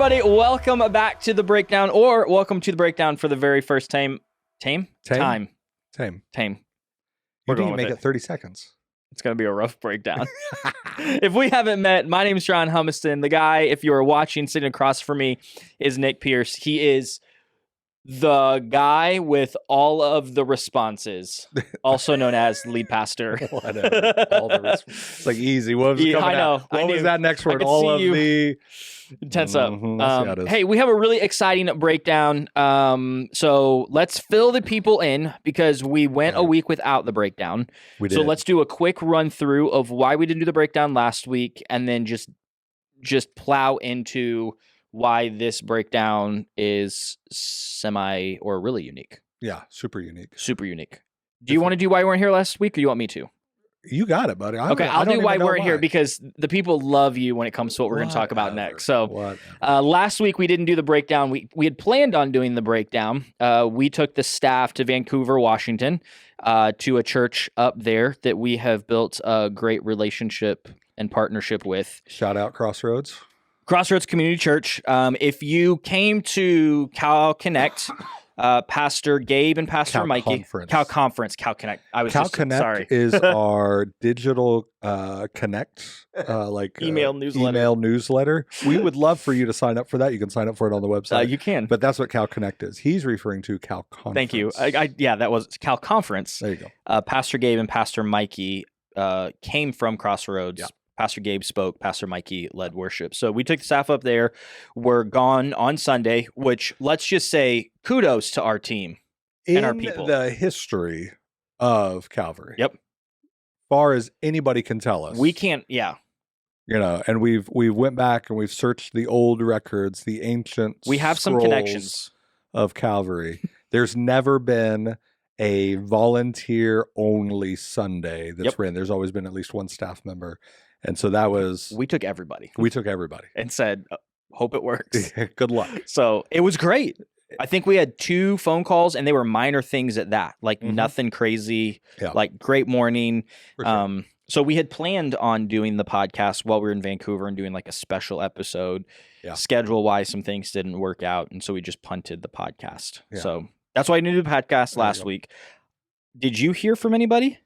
everybody. Welcome back to The Breakdown, or welcome to The Breakdown for the very first time. Time? You didn't make it 30 seconds. It's going to be a rough breakdown. If we haven't met, my name is John Humiston. The guy, if you are watching, sitting across from me is Nick Pierce. He is the guy with all of the responses, also known as lead pastor. Whatever. It's like easy. What was coming I know. out? What was that next word? All of the... Tense up. Hey, we have a really exciting breakdown. So let's fill the people in because we went a week without the breakdown. We did. So let's do a quick run through of why we didn't do the breakdown last week, and then just plow into why this breakdown is semi or really unique. Yeah, super unique. Super unique. Do you want to do why we weren't here last week, or do you want me to? You got it, buddy. Okay, I'll do why we're here because the people love you when it comes to what we're going to talk about next. So last week we didn't do the breakdown. We had planned on doing the breakdown. We took the staff to Vancouver, Washington, to a church up there that we have built a great relationship and partnership with. Shout out Crossroads. Crossroads Community Church. If you came to Cal Connect, Pastor Gabe and Pastor Cal Mikey. Conference. Cal Connect. Cal Connect is our digital connect, email newsletter. We would love for you to sign up for that. You can sign up for it on the website. You can. But that's what Cal Connect is. He's referring to Cal Conference. Thank you. Yeah, that was Cal Conference. There you go. Pastor Gabe and Pastor Mikey came from Crossroads. Yeah. Pastor Gabe spoke, Pastor Mikey led worship. So we took the staff up there. We're gone on Sunday, which let's just say kudos to our team and our people. In the history of Calvary. Yep. Far as anybody can tell us. We can't, yeah. You know, and we've went back and we've searched the old records, the ancient We have some connections of Calvary. There's never been a volunteer only Sunday that's ran. There's always been at least one staff member. And so that was... We took everybody. And said, hope it works. Good luck. So it was great. I think we had 2 phone calls, and they were minor things at that. Like nothing crazy. Yeah. Like great morning. Sure. So we had planned on doing the podcast while we were in Vancouver and doing like a special episode. Yeah. Schedule-wise, some things didn't work out, and so we just punted the podcast. Yeah. So that's why I didn't do the podcast last week. Did you hear from anybody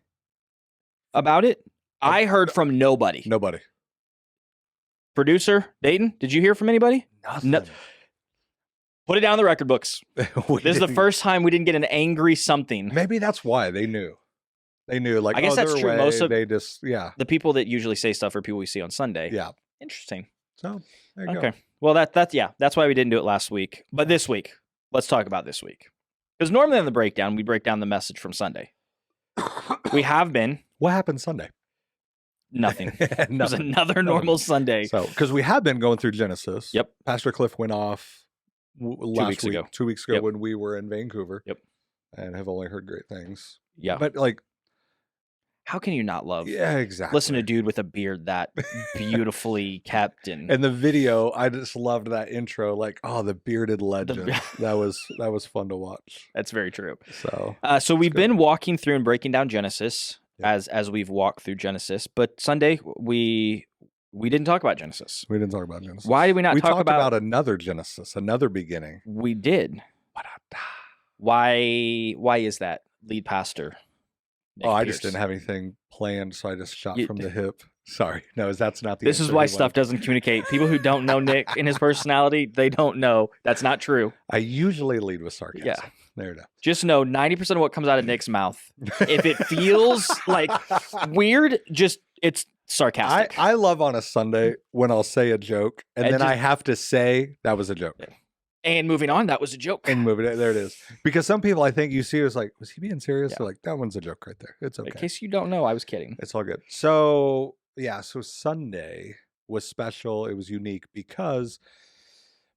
about it? I heard from nobody. Nobody. Producer, Dayton, did you hear from anybody? Nothing. No. Put it down in the record books. This is the first time we didn't get an angry something. Maybe that's why they knew. They knew, like, I guess that's true. Most of they just, the people that usually say stuff are people we see on Sunday. Yeah. Interesting. So, there you go. Okay. Well, that's why we didn't do it last week. But this week, let's talk about this week. Because normally on the breakdown, we break down the message from Sunday. We have been. What happened Sunday? Nothing. It was another normal Sunday. So, because we have been going through Genesis. Yep. Pastor Cliff went off 2 weeks ago when we were in Vancouver. Yep. And have only heard great things. Yeah. But like, how can you not love? Yeah, exactly. Listen to a dude with a beard that beautifully kept and the video. I just loved that intro. Like, oh, the bearded legend. That was fun to watch. That's very true. So we've been walking through and breaking down Genesis. As we've walked through Genesis, but Sunday we didn't talk about Genesis. We didn't talk about Genesis. Why did we not talk talk about another Genesis, another beginning? We did. Why is that, lead pastor? Nick I Pierce? just didn't have anything planned, so I just shot from the hip. Sorry, no, that's not the. This is why stuff doesn't communicate. People who don't know Nick and his personality, they don't know. That's not true. I usually lead with sarcasm. Yeah. There it is. Just know 90% of what comes out of Nick's mouth, if it feels like weird, it's sarcastic. I love on a Sunday when I'll say a joke and then I have to say that was a joke. And moving on, that was a joke. And moving it, there it is. Because some people I think you see is like, was he being serious? They're like, that one's a joke right there. It's okay. In case you don't know, I was kidding. It's all good. So so Sunday was special. It was unique because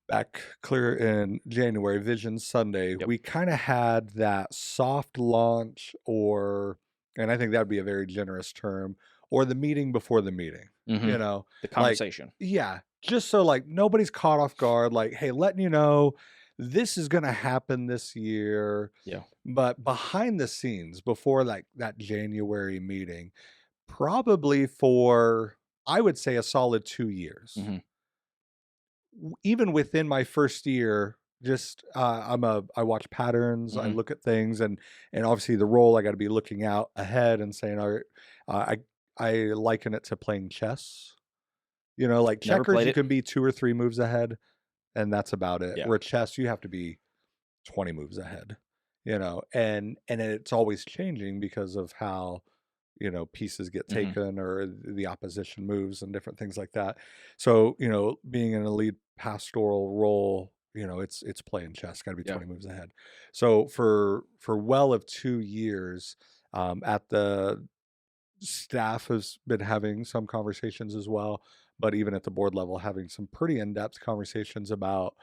back clear in January, Vision Sunday, we kind of had that soft launch and I think that'd be a very generous term, or the meeting before the meeting, you know, the conversation. Just so like nobody's caught off guard, like, hey, letting you know this is going to happen this year. Yeah. But behind the scenes, before like that January meeting, probably for, I would say, a solid 2 years, even within my first year, just I watch patterns, I look at things, and obviously the role I got to be looking out ahead and saying, all right, I liken it to playing chess. You know, like checkers, you can be 2 or 3 moves ahead, and that's about it. Yeah. Where chess, you have to be 20 moves ahead. You know, and it's always changing because of how, you know, pieces get taken or the opposition moves and different things like that. So, you know, being in a lead pastoral role, you know, it's playing chess, got to be 20 moves ahead. So for well of 2 years, at the staff has been having some conversations as well, but even at the board level, having some pretty in-depth conversations about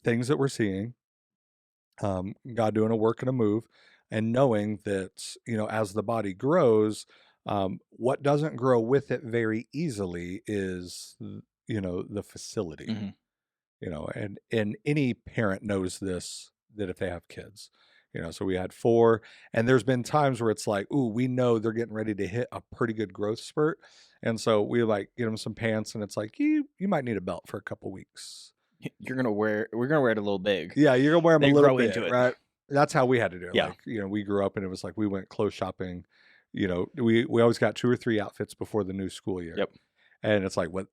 things that we're seeing, God doing a work and a move, and knowing that, you know, as the body grows, what doesn't grow with it very easily is, you know, the facility. You know, and any parent knows this, that if they have kids, you know, so we had 4, and there's been times where it's like, ooh, we know they're getting ready to hit a pretty good growth spurt, and so we like get them some pants, and it's like, you might need a belt for a couple weeks. We're gonna wear it a little big. Yeah, you're gonna wear them a little bit, right? That's how we had to do it. Yeah. Like, you know, we grew up and it was like we went clothes shopping. You know, we always got 2 or 3 outfits before the new school year. Yep. And it's like, but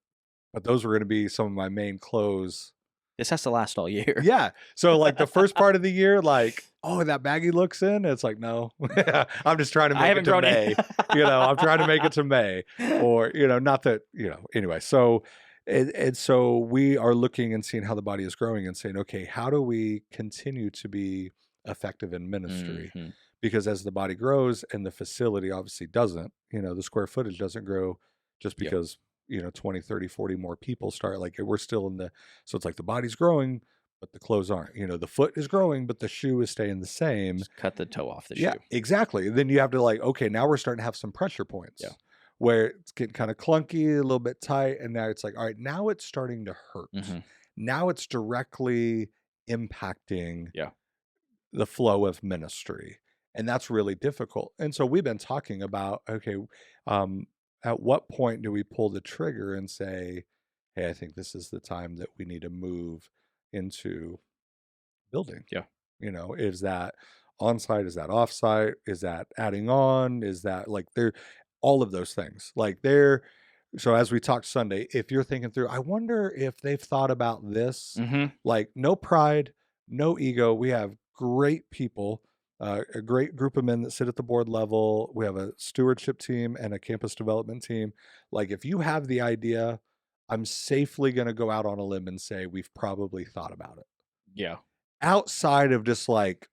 those were going to be some of my main clothes. This has to last all year. Yeah. So like the first part of the year, like, oh, that baggy looks in. It's like, no, I'm just trying to make it to May. You know, I'm trying to make it to May, or, you know, not that, you know, anyway. So, and so we are looking and seeing how the body is growing and saying, okay, how do we continue to be effective in ministry? Because as the body grows and the facility obviously doesn't, you know, the square footage doesn't grow just because, you know, 20, 30, 40 more people start. Like, we're still in so it's like the body's growing, but the clothes aren't. You know, the foot is growing, but the shoe is staying the same. Just cut the toe off the shoe. Yeah, exactly. Then you have to like, okay, now we're starting to have some pressure points. Yeah. Where it's getting kind of clunky, a little bit tight, and now it's like, all right, now it's starting to hurt. Now it's directly impacting the flow of ministry, and that's really difficult. And so we've been talking about, okay, at what point do we pull the trigger and say, hey, I think this is the time that we need to move into building? Yeah. You know, is that on-site? Is that off-site? Is that adding on? Is that like all of those things, like so as we talked Sunday, if you're thinking through, I wonder if they've thought about this, like no pride, no ego. We have great people, a great group of men that sit at the board level. We have a stewardship team and a campus development team. Like, if you have the idea, I'm safely going to go out on a limb and say we've probably thought about it. Yeah. Outside of just like,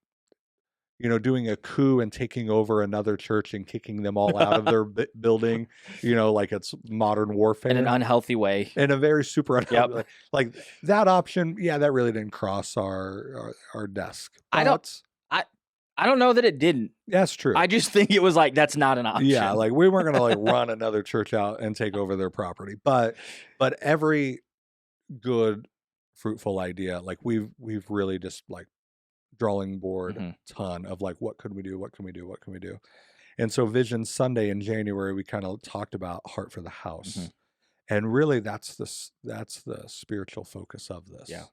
you know, doing a coup and taking over another church and kicking them all out of their building, you know, like it's modern warfare. In an unhealthy way. In a very super unhealthy way. Like that option, yeah, that really didn't cross our desk. But I don't know that it didn't. That's true. I just think it was like, that's not an option. Yeah, like we weren't going to like run another church out and take over their property. But every good, fruitful idea, like we've really just like drawing board ton of like, what could we do? What can we do? What can we do? And so Vision Sunday in January, we kind of talked about Heart for the House. And really that's the spiritual focus of this. Yeah.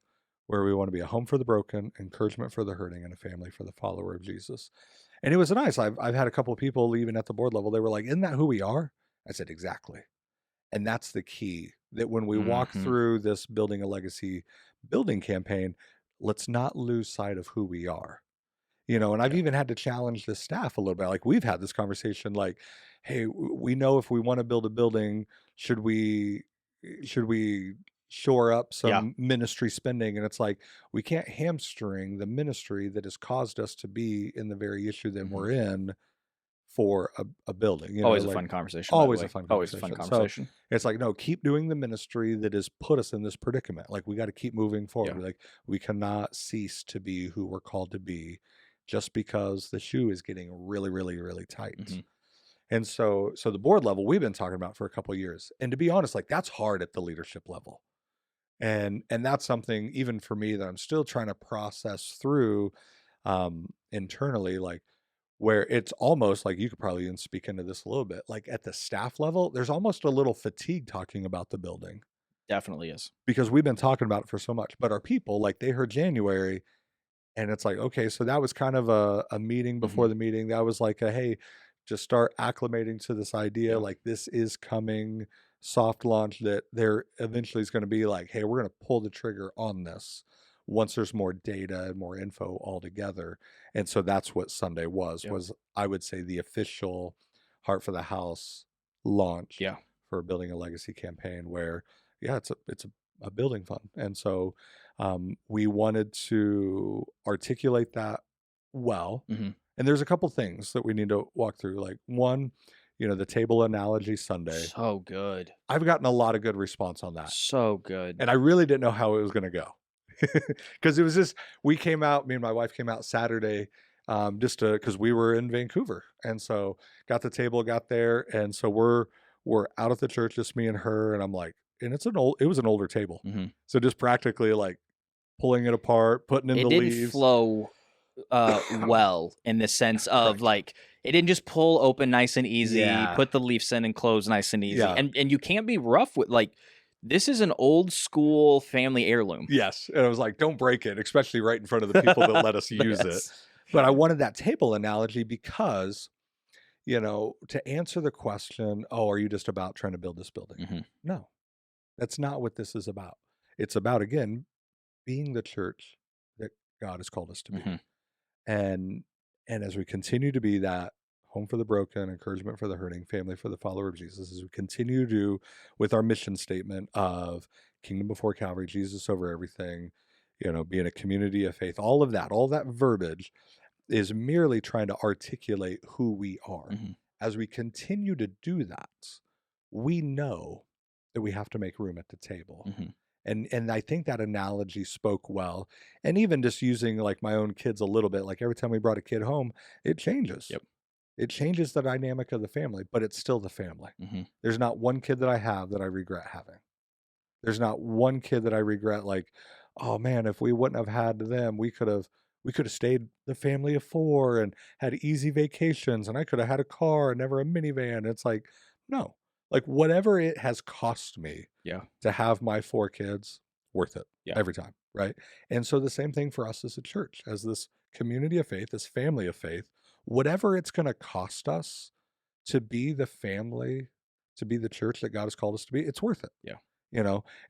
Where we want to be a home for the broken, encouragement for the hurting, and a family for the follower of Jesus. And it was nice. I've had a couple of people even at the board level. They were like, isn't that who we are? I said, exactly. And that's the key, that when we walk through this Building a Legacy building campaign, let's not lose sight of who we are. You know, and I've even had to challenge the staff a little bit. Like, we've had this conversation like, hey, we know if we want to build a building, should we shore up some ministry spending? And it's like, we can't hamstring the ministry that has caused us to be in the very issue that we're in for a building. You know, always a like, fun conversation. Always a fun conversation. Always a fun conversation. So it's like, no, keep doing the ministry that has put us in this predicament. Like, we got to keep moving forward. Like, we cannot cease to be who we're called to be just because the shoe is getting really, really, really tight. And so the board level, we've been talking about for a couple of years. And to be honest, like, that's hard at the leadership level. And that's something even for me that I'm still trying to process through internally, like, where it's almost like, you could probably even speak into this a little bit, like at the staff level, there's almost a little fatigue talking about the building. Definitely is. Because we've been talking about it for so much. But our people, like, they heard January, and it's like, okay, so that was kind of a meeting before the meeting. That was like hey, just start acclimating to this idea. Like, this is coming, soft launch, that there eventually is going to be like, hey, we're going to pull the trigger on this once there's more data and more info all together. And so that's what Sunday was, I would say, the official Heart for the House launch for Building a Legacy campaign, where, it's a building fund. And so we wanted to articulate that well. And there's a couple things that we need to walk through. Like, one, the table analogy Sunday. So good. I've gotten a lot of good response on that. So good. And I really didn't know how it was going to go. Because it was just, me and my wife came out Saturday just because we were in Vancouver. And so got the table, got there. And so we're out at the church, just me and her. And I'm like, and it was an older table. So just practically like pulling it apart, putting in the leaves. It didn't flow well, in the sense of like, it didn't just pull open nice and easy, put the leaves in and close nice and easy. And you can't be rough with, like, this is an old school family heirloom. Yes. And I was like, don't break it, especially right in front of the people that let us use it. But I wanted that table analogy because, to answer the question, oh, are you just about trying to build this building? No, that's not what this is about. It's about, again, being the church that God has called us to be. And as we continue to be that home for the broken, encouragement for the hurting, family for the follower of Jesus, as we continue to do with our mission statement of kingdom before Calvary, Jesus over everything, being a community of faith, all that verbiage is merely trying to articulate who we are. As we continue to do that, we know that we have to make room at the table. And I think that analogy spoke well. And even just using like my own kids a little bit, like every time we brought a kid home, it changes. It changes the dynamic of the family, but it's still the family. There's not one kid that I have that I regret having. There's not one kid that I regret, like, oh man, if we wouldn't have had them, we could have stayed the family of 4 and had easy vacations, and I could have had a car and never a minivan. It's like, no. Like, whatever it has cost me to have my 4 kids, worth it every time, right? And so the same thing for us as a church, as this community of faith, this family of faith, whatever it's going to cost us to be the family, to be the church that God has called us to be, it's worth it.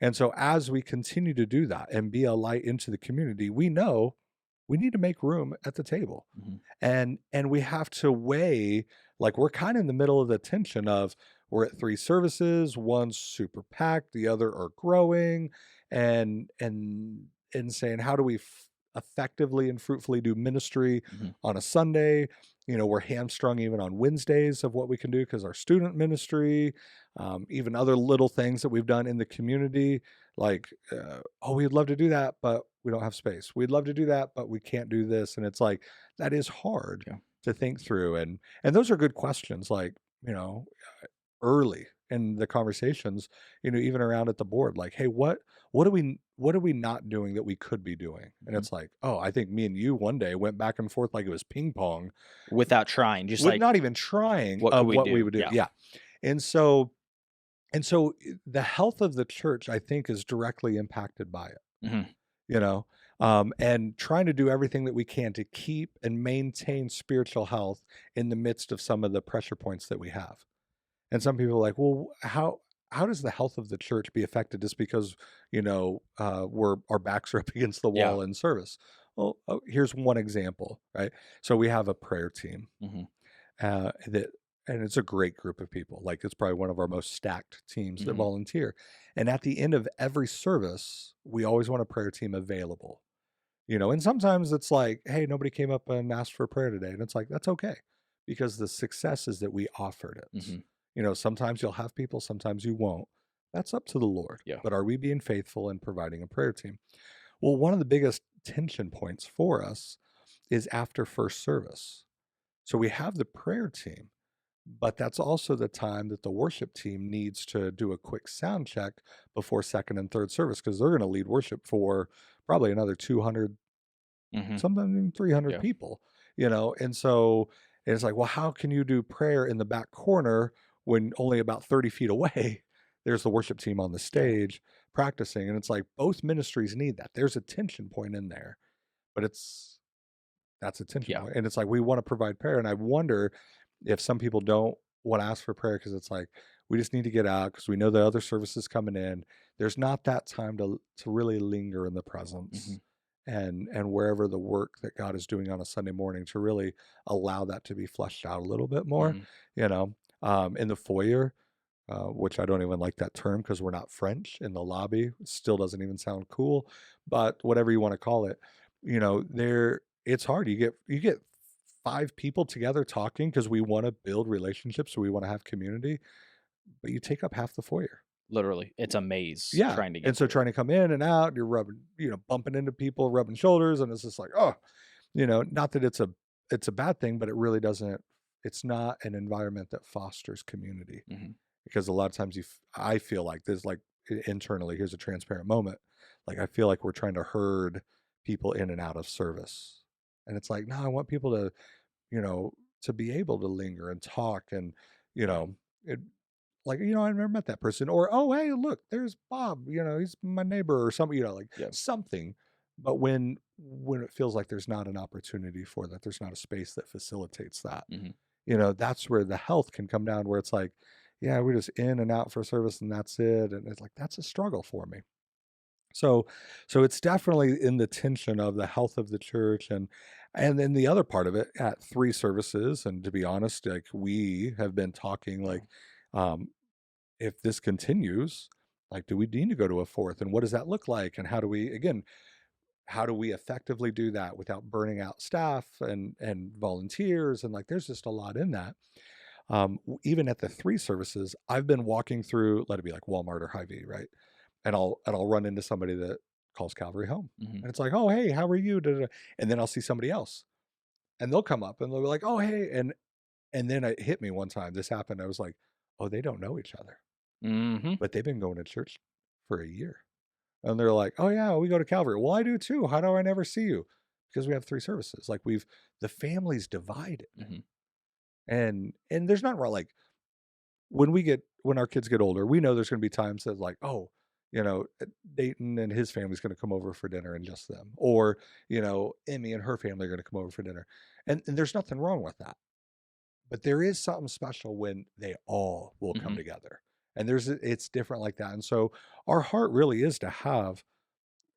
And so as we continue to do that and be a light into the community, we know we need to make room at the table. And we have to weigh, like, we're kind of in the middle of the tension of, we're at 3 services, one's super packed, the other are growing, and saying, how do we effectively and fruitfully do ministry on a Sunday? We're hamstrung even on Wednesdays of what we can do because our student ministry, even other little things that we've done in the community, like, oh, we'd love to do that, but we don't have space. We'd love to do that, but we can't do this. And it's like, that is hard to think through. And those are good questions, like, early in the conversations, even around at the board, like, hey, what are we not doing that we could be doing? And it's like, oh, I think me and you one day went back and forth like it was ping pong without trying, just like not even trying what we would do. And so the health of the church, I think, is directly impacted by it. And trying to do everything that we can to keep and maintain spiritual health in the midst of some of the pressure points that we have. And some people are like, well, how does the health of the church be affected just because, our backs are up against the wall in service? Well, here's one example, right? So we have a prayer team and it's a great group of people. Like, it's probably one of our most stacked teams that volunteer. And at the end of every service, we always want a prayer team available. And sometimes it's like, hey, nobody came up and asked for prayer today. And it's like, that's okay, because the success is that we offered it. Sometimes you'll have people, sometimes you won't. That's up to the Lord. But are we being faithful in providing a prayer team? Well, one of the biggest tension points for us is after first service. So we have the prayer team, but that's also the time that the worship team needs to do a quick sound check before second and third service, because they're going to lead worship for probably another 200, sometimes even 300 people, And so it's like, well, how can you do prayer in the back corner when only about 30 feet away, there's the worship team on the stage practicing. And it's like both ministries need that. There's a tension point in there, but that's a tension point. And it's like we want to provide prayer. And I wonder if some people don't want to ask for prayer because it's like we just need to get out because we know the other services coming in. There's not that time to really linger in the presence and wherever the work that God is doing on a Sunday morning to really allow that to be fleshed out a little bit more, you know, in the foyer. Which I don't even like that term because we're not French. In the lobby, it still doesn't even sound cool, but whatever you want to call it, you know, it's hard. You get 5 people together talking because we want to build relationships, so we want to have community, but you take up half the foyer. Literally, it's a maze. Yeah, trying to get and so trying to come in and out, you're rubbing, bumping into people, rubbing shoulders, and it's just like, oh, not that it's a bad thing, but it really doesn't. It's not an environment that fosters community. Because a lot of times I feel like there's like internally, here's a transparent moment. Like I feel like we're trying to herd people in and out of service. And it's like, no, I want people to, to be able to linger and talk and, like, I never met that person or, oh, hey, look, there's Bob, he's my neighbor or something, something. But when it feels like there's not an opportunity for that, there's not a space that facilitates that, that's where the health can come down where it's like, yeah, we're just in and out for service and that's it. And it's like, that's a struggle for me. So it's definitely in the tension of the health of the church and then the other part of it at 3 services. And to be honest, like we have been talking like, if this continues, like, do we need to go to a 4th and what does that look like? And how do we effectively do that without burning out staff and volunteers? And like, there's just a lot in that. Even at the 3 services, I've been walking through, let it be like Walmart or Hy-Vee, right? And I'll run into somebody that calls Calvary home. And it's like, oh, hey, how are you? And then I'll see somebody else and they'll come up and they'll be like, oh, hey. And then it hit me one time, this happened. I was like, oh, they don't know each other, but they've been going to church for a year. And they're like, oh yeah, we go to Calvary. Well, I do too. How do I never see you? Because we have 3 services. Like the family's divided. And there's not wrong. Like when our kids get older, we know there's going to be times that like, oh, Dayton and his family's going to come over for dinner and just them, or, Emmy and her family are going to come over for dinner. And there's nothing wrong with that. But there is something special when they all will come together and it's different like that. And so our heart really is to have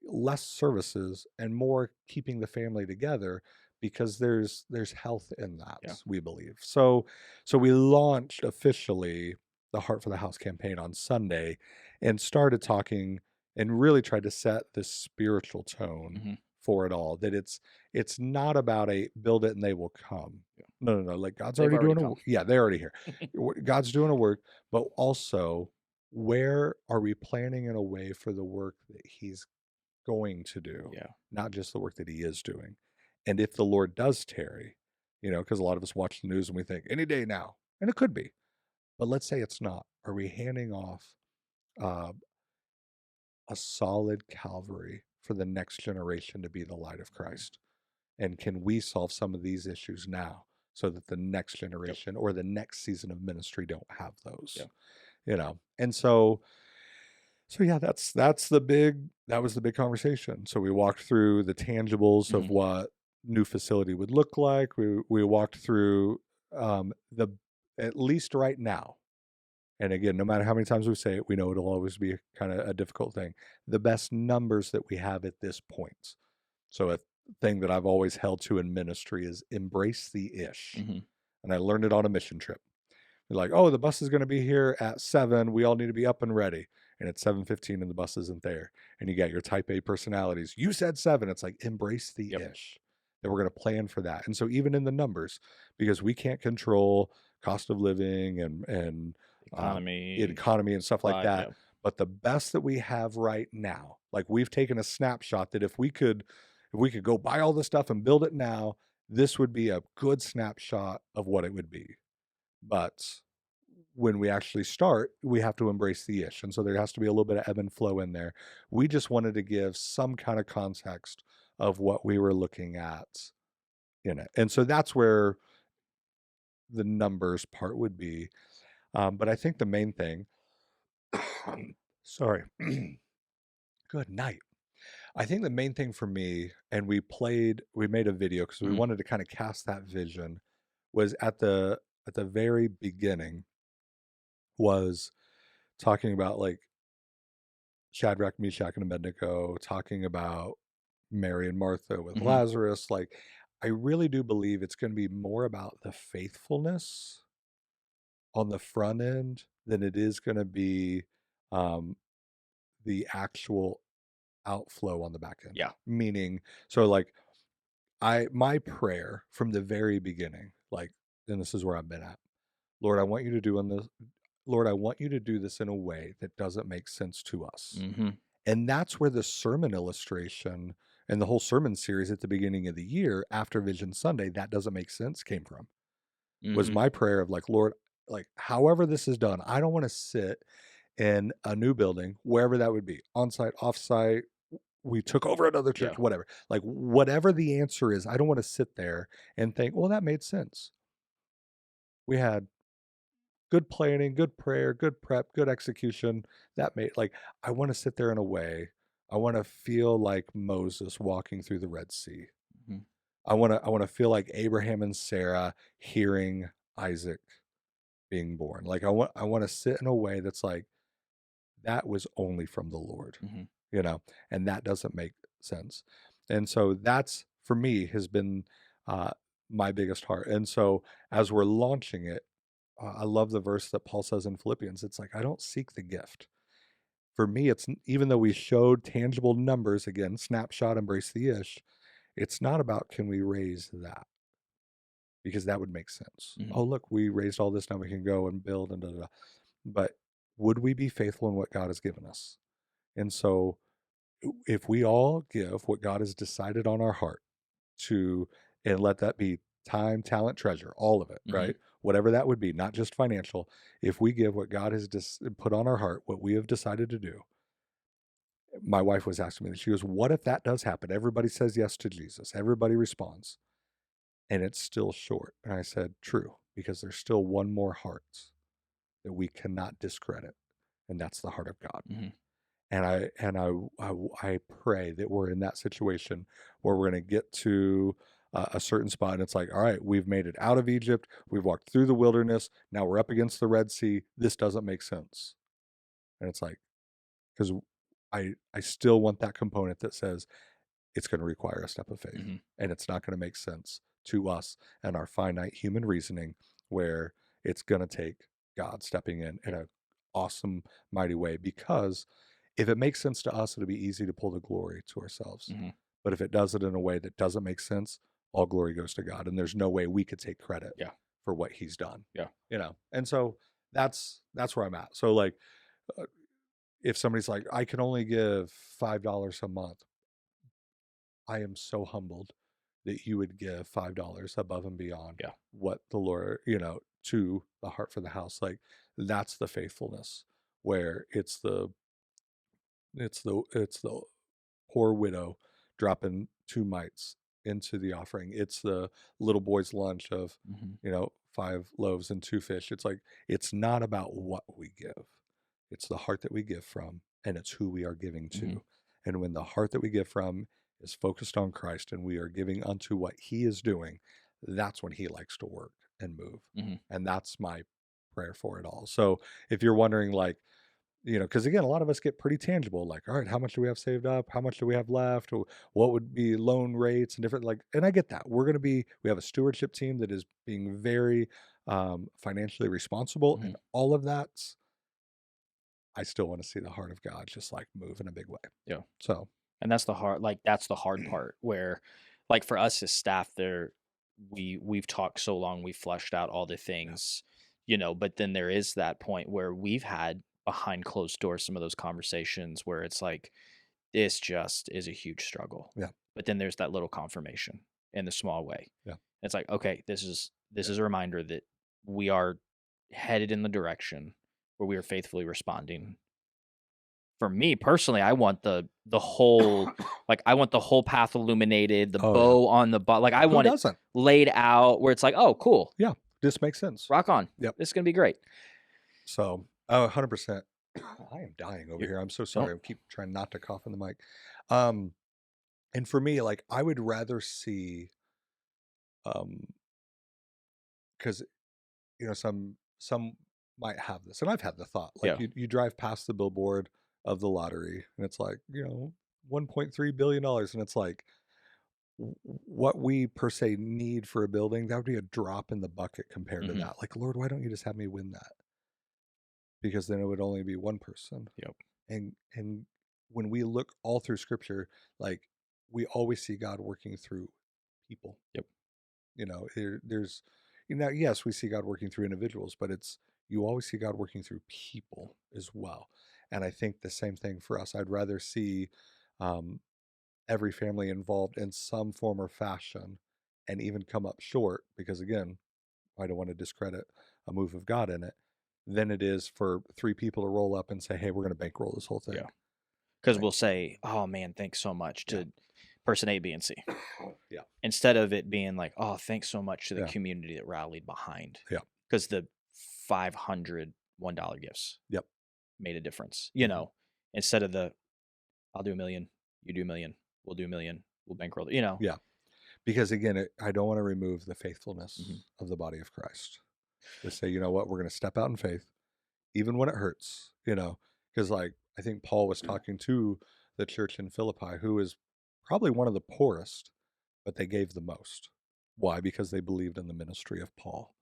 less services and more keeping the family together because there's health in that, we believe. So we launched officially the Heart for the House campaign on Sunday and started talking and really tried to set this spiritual tone for it all, that it's not about a build it and they will come. No. Like God's already doing a work. Yeah, they're already here. God's doing a work, but also where are we planning in a way for the work that he's going to do, not just the work that he is doing. And if the Lord does tarry, because a lot of us watch the news and we think any day now, and it could be, but let's say it's not. Are we handing off a solid Calvary for the next generation to be the light of Christ? And can we solve some of these issues now so that the next generation or the next season of ministry don't have those? And so yeah, that was the big conversation. So we walked through the tangibles of what new facility would look like. We walked through at least right now. And again, no matter how many times we say it, we know it'll always be kind of a difficult thing. The best numbers that we have at this point. So a thing that I've always held to in ministry is embrace the ish. And I learned it on a mission trip. You're like, oh, the bus is going to be here at 7. We all need to be up and ready. And it's 7:15 and the bus isn't there. And you got your type A personalities. You said 7. It's like, embrace the ish. That we're going to plan for that. And so even in the numbers, because we can't control cost of living and economy and stuff like that. But the best that we have right now, like we've taken a snapshot that if we could go buy all this stuff and build it now, this would be a good snapshot of what it would be. But when we actually start, we have to embrace the ish. And so there has to be a little bit of ebb and flow in there. We just wanted to give some kind of context of what we were looking at in it. And so that's where the numbers part would be. But I think the main thing, sorry, good night. I think the main thing for me, and we made a video because we wanted to kind of cast that vision, was at the very beginning was talking about like Shadrach, Meshach, and Abednego, talking about Mary and Martha with Lazarus. Like, I really do believe it's going to be more about the faithfulness on the front end than it is going to be the actual outflow on the back end. Yeah. Meaning, so like my prayer from the very beginning, like, and this is where I've been at. Lord, I want you to do this in a way that doesn't make sense to us. And that's where the sermon illustration and the whole sermon series at the beginning of the year after Vision Sunday, that doesn't make sense, came from. Was my prayer of like, Lord, like, however this is done, I don't want to sit in a new building, wherever that would be, on-site, off-site, we took over another church, whatever. Like, whatever the answer is, I don't want to sit there and think, well, that made sense. We had good planning, good prayer, good prep, good execution. That made, like, I want to sit there in a way, I want to feel like Moses walking through the Red Sea. I want to feel like Abraham and Sarah hearing Isaac being born. Like, I want to sit in a way that's like, that was only from the Lord, you know, and that doesn't make sense. And so that's, for me, has been my biggest heart. And so as we're launching it, I love the verse that Paul says in Philippians. It's like, I don't seek the gift. For me, it's, even though we showed tangible numbers, again, snapshot, embrace the ish, it's not about, can we raise that? Because that would make sense. Oh, look, we raised all this, now we can go and build and da, da, da. But would we be faithful in what God has given us? And so if we all give what God has decided on our heart to, and let that be time, talent, treasure, all of it, right? Whatever that would be, not just financial. If we give what God has put on our heart, what we have decided to do. My wife was asking me, she goes, what if that does happen? Everybody says yes to Jesus. Everybody responds. And it's still short. And I said, true, because there's still one more heart that we cannot discredit. And that's the heart of God. And I pray that we're in that situation where we're going to get to a certain spot, and it's like, all right, we've made it out of Egypt, we've walked through the wilderness, now we're up against the Red Sea. This doesn't make sense. And it's like, because I still want that component that says it's going to require a step of faith, and it's not going to make sense to us and our finite human reasoning, where it's going to take God stepping in an awesome, mighty way. Because if it makes sense to us, it'll be easy to pull the glory to ourselves. But if it does it in a way that doesn't make sense, all glory goes to God, and there's no way we could take credit for what He's done. You know, and so that's where I'm at. So like, if somebody's like, I can only give $5 a month, I am so humbled that you would give $5 above and beyond what the Lord, you know, to the Heart for the House. Like, that's the faithfulness, where it's the poor widow dropping 2 mites into the offering. It's the little boy's lunch of, you know, 5 loaves and 2 fish. It's like, it's not about what we give. It's the heart that we give from, and it's who we are giving to. And when the heart that we give from is focused on Christ, and we are giving unto what He is doing, that's when He likes to work and move. And that's my prayer for it all. So if you're wondering, like, you know, because again, a lot of us get pretty tangible, like, all right, how much do we have saved up? How much do we have left? Or what would be loan rates and different, like, and I get that. We have a stewardship team that is being very financially responsible, and all of that. I still want to see the heart of God just like move in a big way. So, and that's the hard, like, that's the hard part, where, like, for us as staff there, we've talked so long, we've fleshed out all the things, you know, but then there is that point where we've had behind closed doors some of those conversations where it's like, this just is a huge struggle. But then there's that little confirmation in the small way. It's like, okay, this is a reminder that we are headed in the direction where we are faithfully responding. For me personally, I want the whole, like, I want the whole path illuminated, the bow on the bottom. Like, I want it laid out where it's like, oh, cool. This makes sense. Rock on. This is going to be great. So, 100%. I am dying over here. I'm so sorry. I keep trying not to cough in the mic. And for me, like, I would rather see, because some might have this, and I've had the thought, like, you drive past the billboard of the lottery, and it's like, $1.3 billion, and it's like, what we per se need for a building, that would be a drop in the bucket compared to that. Like, Lord, why don't you just have me win that? Because then it would only be one person. And when we look all through Scripture, like, we always see God working through people. There's yes, we see God working through individuals, but you always see God working through people as well. And I think the same thing for us. I'd rather see every family involved in some form or fashion, and even come up short, because again, I don't want to discredit a move of God in it, than it is for 3 people to roll up and say, hey, we're going to bankroll this whole thing. Because we'll say, oh man, thanks so much to person A, B, and C. Yeah. Instead of it being like, oh, thanks so much to the community that rallied behind. Because the $500 $1 gifts made a difference. Instead of I'll do $1 million, you do $1 million, we'll do $1 million, we'll bankroll it. Yeah. Because again, I don't want to remove the faithfulness of the body of Christ. To say, you know what, we're going to step out in faith, even when it hurts. Because like, I think Paul was talking to the church in Philippi, who is probably one of the poorest, but they gave the most. Why? Because they believed in the ministry of Paul.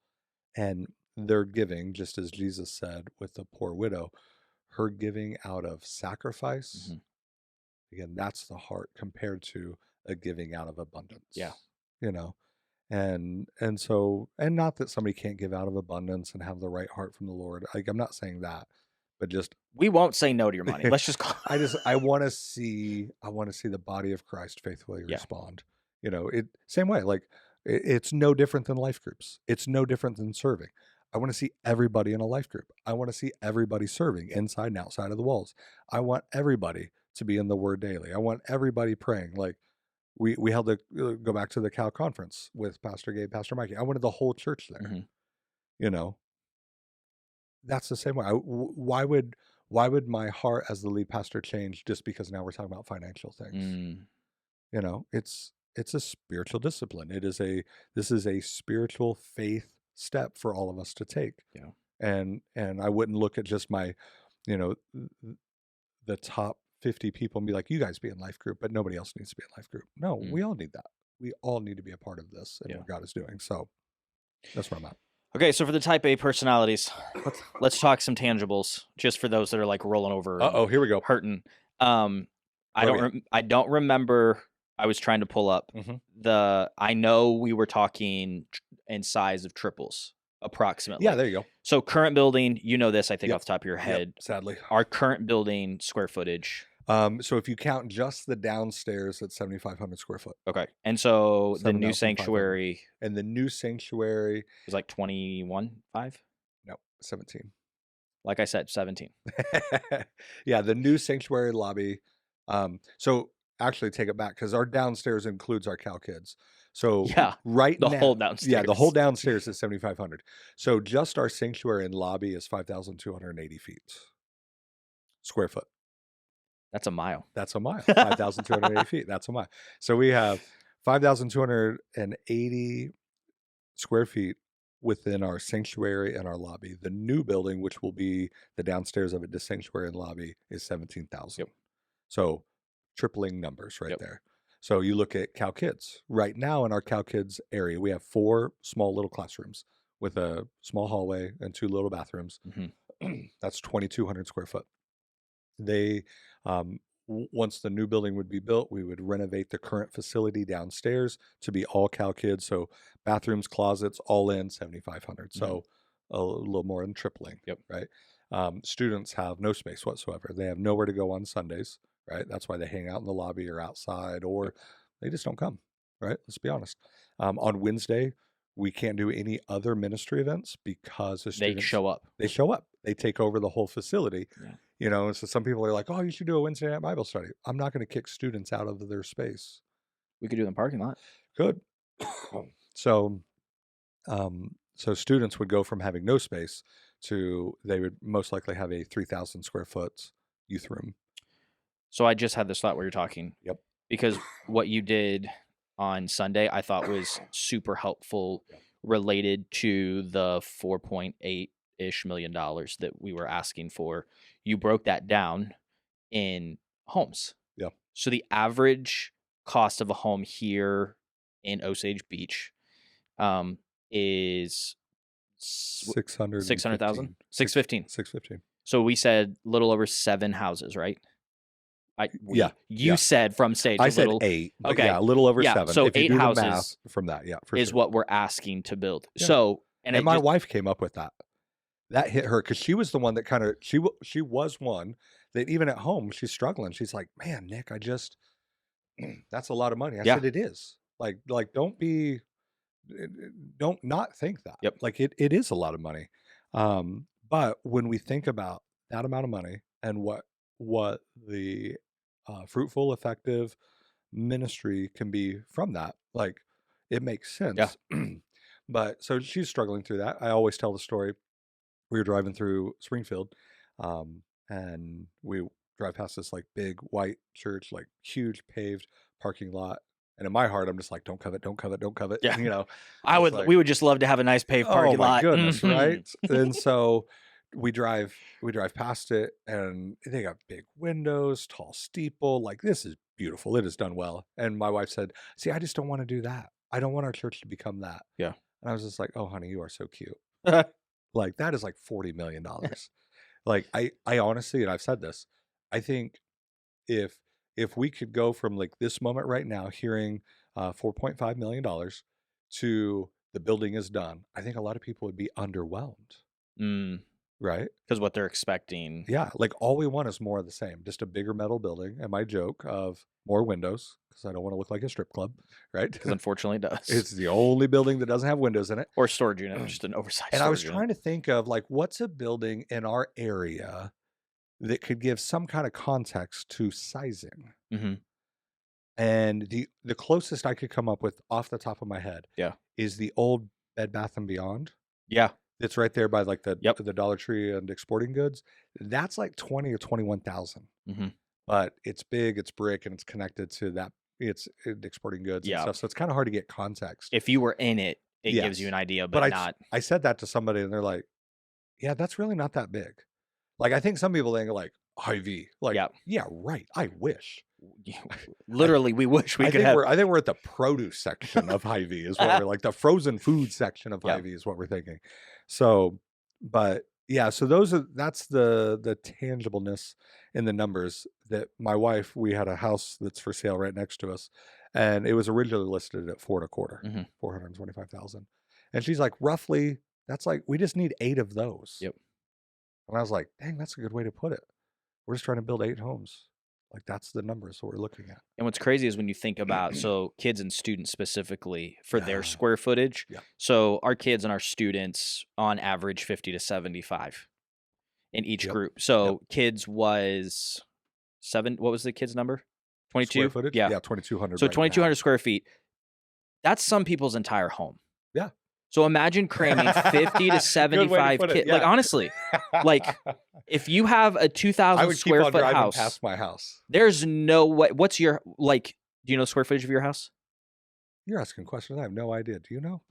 And their giving, just as Jesus said with the poor widow, her giving out of sacrifice, again, that's the heart compared to a giving out of abundance. And so, and not that somebody can't give out of abundance and have the right heart from the Lord. Like, I'm not saying that, but just, we won't say no to your money. Let's just I want to see the body of Christ faithfully respond. Same way, like, it's no different than life groups. It's no different than serving. I want to see everybody in a life group. I want to see everybody serving inside and outside of the walls. I want everybody to be in the Word daily. I want everybody praying. Like, we held go back to the Cal conference with Pastor Gabe, Pastor Mikey. I wanted the whole church there. That's the same way. Why would my heart as the lead pastor change just because now we're talking about financial things? It's a spiritual discipline. This is a spiritual faith step for all of us to take. And I wouldn't look at just my, the top 50 people and be like, you guys be in life group, but nobody else needs to be in life group. No, we all need that. We all need to be a part of this and what God is doing. So that's where I'm at. Okay, so for the type A personalities, let's talk some tangibles, just for those that are like rolling over. Here we go. Hurting. I don't remember. I was trying to pull up I know we were talking in size of triples, approximately. Yeah, there you go. So current building, this, I think off the top of your head. Sadly. Our current building square footage. So if you count just the downstairs, it's 7,500 square foot. Okay. And so the new sanctuary. And the new sanctuary is like 21.5? No, 17. Like I said, 17. Yeah, the new sanctuary lobby. So actually take it back, because our downstairs includes our Cal Kids. So right now, whole downstairs. Yeah, the whole downstairs is 7,500. So just our sanctuary and lobby is 5,280 feet. Square foot. That's a mile. 5,280 feet. That's a mile. So we have 5,280 square feet within our sanctuary and our lobby. The new building, which will be the downstairs of it, the sanctuary and lobby, is 17,000. So tripling numbers there. So you look at Cal Kids. Right now in our Cal Kids area, we have 4 small little classrooms with a small hallway and 2 little bathrooms. That's 2,200 square foot. They, once the new building would be built, we would renovate the current facility downstairs to be all Cal Kids. So bathrooms, closets, all in 7,500. So a little more than tripling. Right. Students have no space whatsoever. They have nowhere to go on Sundays. Right. That's why they hang out in the lobby or outside, or they just don't come. Right. Let's be honest. On Wednesday, we can't do any other ministry events because the students, they show up. They take over the whole facility. So some people are like, oh, you should do a Wednesday night Bible study. I'm not going to kick students out of their space. We could do it in the parking lot. Good. So students would go from having no space they would most likely have a 3,000 square foot youth room. So I just had this thought where you're talking. Yep. Because what you did on Sunday, I thought was super helpful related to the $4.8-ish million that we were asking for. You broke that down in homes. Yeah. So the average cost of a home here in Osage Beach is 600,000. 615. So we said little over 7 houses, right? You said from stage. I said 8. Okay, a little over 7. So if 8 you do houses the math from that, is what we're asking to build. Yeah. So and my wife came up with that. That hit her because she was the one that kind of she was one that even at home she's struggling. She's like, man, Nick, that's a lot of money. I said it is. Like don't not think that. Yep. Like it is a lot of money. But when we think about that amount of money and what the fruitful, effective ministry can be from that, like it makes sense. Yeah. But so she's struggling through that. I always tell the story. We were driving through Springfield, and we drive past this like big white church, like huge paved parking lot. And in my heart, I'm just like, don't covet. Yeah. You know, we would just love to have a nice paved parking lot. Oh my goodness, right? And so we drive past it, and they got big windows, tall steeple. Like, this is beautiful. It is done well. And my wife said, see, I just don't want to do that. I don't want our church to become that. Yeah. And I was just like, oh, honey, you are so cute. Like, that is like $40 million. Like, I honestly, and I've said this, I think if we could go from like this moment right now, hearing $4.5 million to the building is done, I think a lot of people would be underwhelmed. Right? Because what they're expecting. Yeah. Like, all we want is more of the same, just a bigger metal building. And my joke of more windows, because I don't want to look like a strip club, right? Because unfortunately it does. It's the only building that doesn't have windows in it. Or storage unit, just an oversized And I was unit. trying to think of like, what's a building in our area that could give some kind of context to sizing. Mm-hmm. And the closest I could come up with off the top of my head is the old Bed Bath & Beyond. Yeah. It's right there by like the Dollar Tree and Exporting Goods. That's like 20 or 21,000. Mm-hmm. But it's big, it's brick, and it's connected to that. It's Exporting Goods and stuff. So it's kind of hard to get context. If you were in it, it gives you an idea, but not. I said that to somebody and they're like, yeah, that's really not that big. Like, I think some people think like Hy-Vee. Like, yeah, right. I wish. Literally, we wish we could have. I think we're at the produce section of Hy-Vee is what we're like. The frozen food section of Hy-Vee is what we're thinking. So, but yeah, so that's the tangibleness in the numbers that my wife, we had a house that's for sale right next to us, and it was originally listed at $4.25, $425,000. And she's like, roughly, that's like, we just need 8 of those. Yep. And I was like, dang, that's a good way to put it. We're just trying to build 8 homes. Like, that's the numbers that we're looking at. And what's crazy is when you think about, so kids and students specifically for their square footage. Yeah. So our kids and our students on average 50 to 75 in each group. So kids was 7. What was the kids number? 22. Square footage? Yeah. 2,200. So 2,200 square feet. That's some people's entire home. Yeah. So imagine craming 50 to 75 kids. Yeah. Like, honestly, like if you have a 2,000 square foot house, past my house, there's no way. What's your, like, do you know the square footage of your house? You're asking questions. I have no idea. Do you know?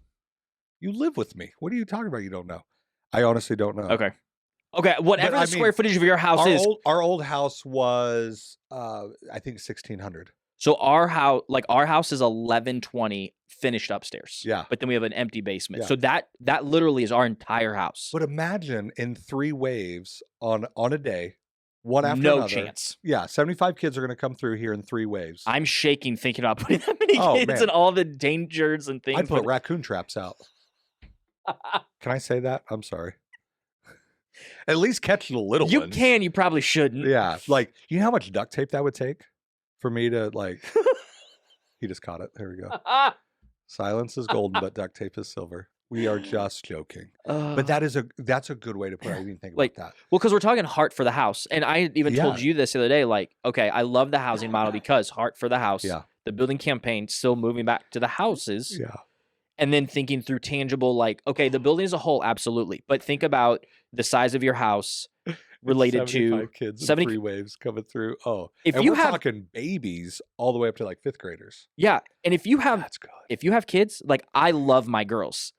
You live with me. What are you talking about? You don't know. I honestly don't know. Okay. Whatever the square footage of your house is. Our old house was, I think 1,600. So our house is 1,120 finished upstairs. Yeah. But then we have an empty basement. Yeah. So that literally is our entire house. But imagine in 3 waves on a day, one after another. No chance. Yeah. 75 kids are going to come through here in 3 waves. I'm shaking thinking about putting that many kids and all the dangers and things. I'd put raccoon traps out. Can I say that? I'm sorry. At least catch the little ones. You can. You probably shouldn't. Yeah. Like, you know how much duct tape that would take for me to, like... He just caught it. There we go. Silence is golden, but duct tape is silver. We are just joking. But that's a good way to put it. I didn't even think about that. Well, because we're talking heart for the house. And I even told you this the other day, like, okay, I love the housing model because heart for the house. Yeah. The building campaign still moving back to the houses. Yeah. And then thinking through tangible, like, okay, the building as a whole, absolutely. But think about the size of your house related to 75 kids and 70. 3 waves coming through. Oh, If and you we're have, talking babies all the way up to like 5th graders. yeah. And if you have, That's good. if you have kids, like, I love my girls.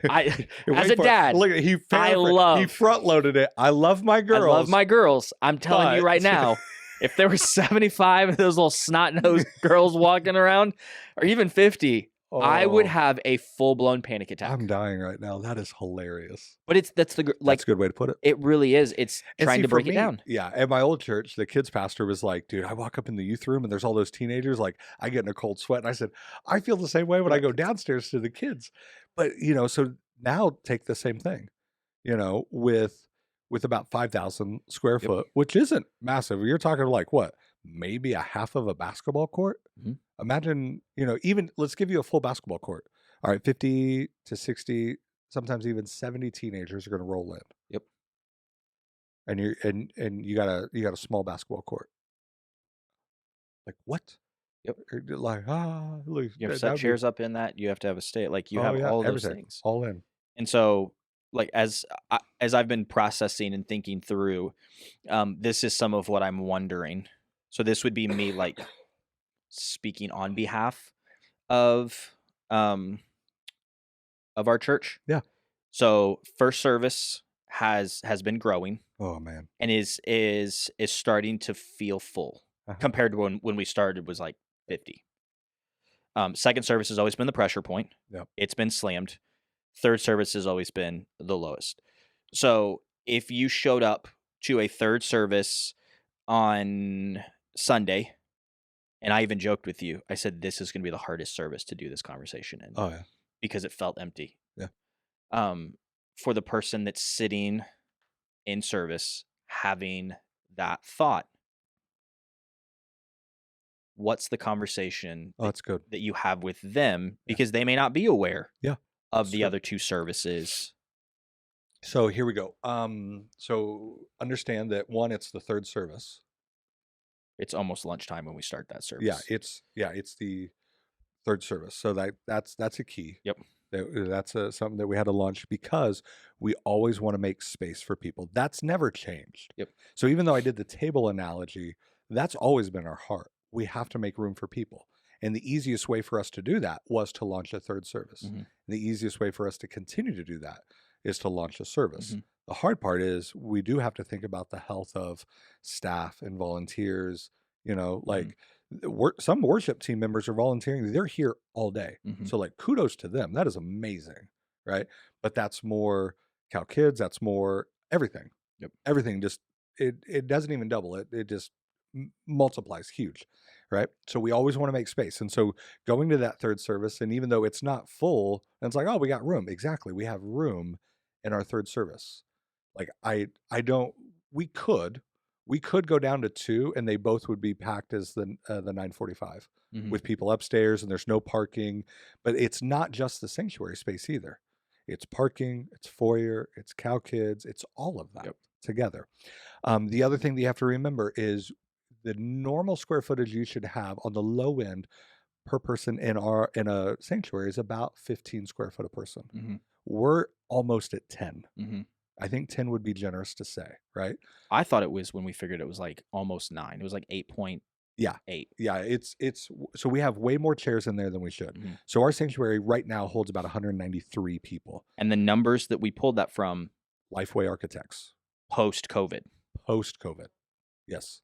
As a Wait for it. dad, Look, he front loaded it. I love my girls. I love my girls. I'm telling you but- right now, if there were 75 of those little snot-nosed girls walking around, or even 50, I would Oh, have a full-blown panic attack. I'm dying right now. That is hilarious. But that's That's a good way to put it. it really is. It's And trying see, to for break it me, down. Yeah, at my old church, the kids pastor was like, dude, I walk up in the youth room and there's all those teenagers. Like, I get in a cold sweat. And I said, I feel the same way when I go downstairs to the kids. But, so now take the same thing, with about 5,000 square foot, which isn't massive. You're talking like what? Maybe a half of a basketball court? Mhm. Imagine, even let's give you a full basketball court. All right, 50 to 60, sometimes even 70 teenagers are going to roll in. Yep. And you got a small basketball court. Like what? Yep. Like look, You have to set chairs up in that. You have to have a state. Like, you have all those everything, things. all in. And so, like, as I've been processing and thinking through, this is some of what I'm wondering. So this would be me, like, speaking on behalf of our church. Yeah. So first service has been growing Oh man. and is starting to feel full compared to when we started was like 50. Second service has always been the pressure point. Yep. It's been slammed. Third service has always been the lowest. So if you showed up to a third service on Sunday, and I even joked with you, I said, this is going to be the hardest service to do this conversation in. Oh yeah. Because it felt empty. Yeah. For the person that's sitting in service, having that thought, what's the conversation that's good. that you have with them? Because they may not be aware of the good. other two services. So here we go. So understand that one, it's the third service. It's almost lunchtime when we start that service. It's the third service. So that's a key. Yep. That's something that we had to launch because we always want to make space for people. That's never changed. Yep. So even though I did the table analogy, that's always been our heart. We have to make room for people. And the easiest way for us to do that was to launch a third service. Mm-hmm. The easiest way for us to continue to do that is to launch a service. Mm-hmm. The hard part is we do have to think about the health of staff and volunteers, like some worship team members are volunteering. They're here all day. Mm-hmm. So like kudos to them. That is amazing. Right. But that's more Cal Kids. That's more everything. Yep. Everything just, it doesn't even double it. It just multiplies huge. Right. So we always want to make space. And so going to that third service, and even though it's not full, and it's like, oh, we got room. Exactly. We have room in our third service. Like we could go down to 2 and they both would be packed as the 945 with people upstairs, and there's no parking. But it's not just the sanctuary space either. It's parking, it's foyer, it's Cal Kids, it's all of that together. The other thing that you have to remember is the normal square footage you should have on the low end per person in a sanctuary is about 15 square foot a person. Mm-hmm. We're almost at 10. Mm-hmm. I think 10 would be generous to say, right? I thought it was, when we figured it was like almost 9. It was like 8.8. Yeah. It's so we have way more chairs in there than we should. Mm-hmm. So our sanctuary right now holds about 193 people. And the numbers that we pulled that from, Lifeway Architects. Post-COVID. Yes.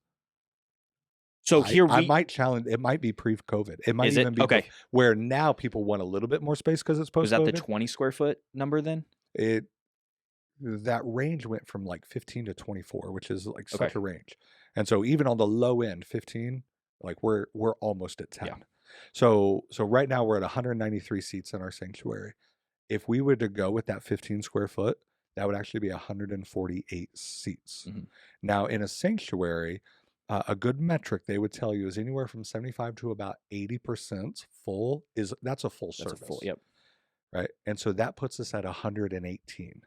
So I might challenge, it might be pre-COVID. It might even be okay. Where now people want a little bit more space because it's post-COVID. Was that the 20 square foot number then? That range went from like 15 to 24, which is like such a range. And so even on the low end, 15, like we're almost at 10. Yeah. So right now we're at 193 seats in our sanctuary. If we were to go with that 15 square foot, that would actually be 148 seats. Mm-hmm. Now in a sanctuary, a good metric they would tell you is anywhere from 75 to about 80% full. That's a full service. A full, yep. Right. And so that puts us at 118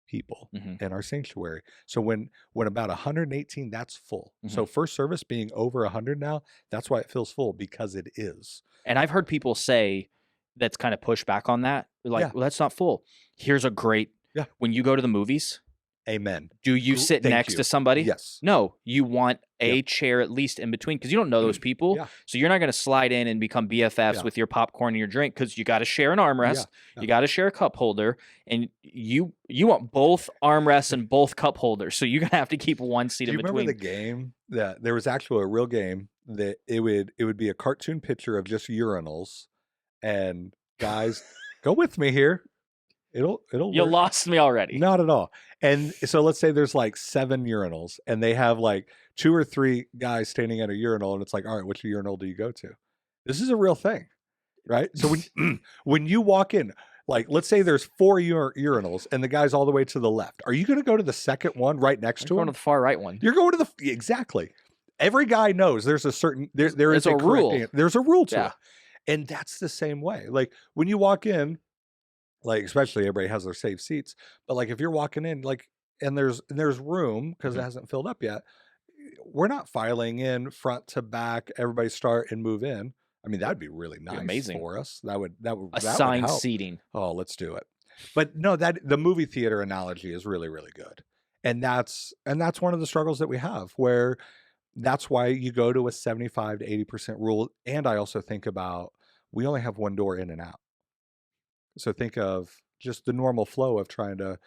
people in our sanctuary. So when about 118, that's full. So first service being over 100 now, that's why it feels full, because it is. And I've heard people say, that's kind of pushed back on that. They're like, Yeah. well, that's not full. Here's a great, Yeah. when you go to the movies, Amen. do you sit Thank next you. to somebody? Yes. No, you want a chair at least in between because you don't know those people. Yeah. So you're not going to slide in and become BFFs with your popcorn and your drink because you got to share an armrest. Yeah. You got to share a cup holder, and you want both armrests and both cup holders. So you're going to have to keep one seat in between. Do you remember the game that there was actually a real game that it would be a cartoon picture of just urinals, and guys, go with me here. It'll You work. lost me already. Not at all. And so let's say there's like 7 urinals and they have like 2 or 3 guys standing at a urinal, and it's like, all right, which urinal do you go to? This is a real thing, right? So when you walk in, like let's say there's 4 urinals and the guy's all the way to the left. Are you going to go to the second one right next to him? Going to the far right one. You're going to the exactly. Every guy knows there's a certain there is a rule. There's a rule to it. And that's the same way. Like when you walk in, like especially everybody has their safe seats, but like if you're walking in, like and there's room because it hasn't filled up yet, we're not filing in front to back. Everybody start and move in. I mean, that'd be really nice. Amazing for us. That would assigned seating. Oh, let's do it. But no, that the movie theater analogy is really, really good, and that's one of the struggles that we have, where that's why you go to a 75 to 80% rule. And I also think about we only have one door in and out. So think of just the normal flow of trying to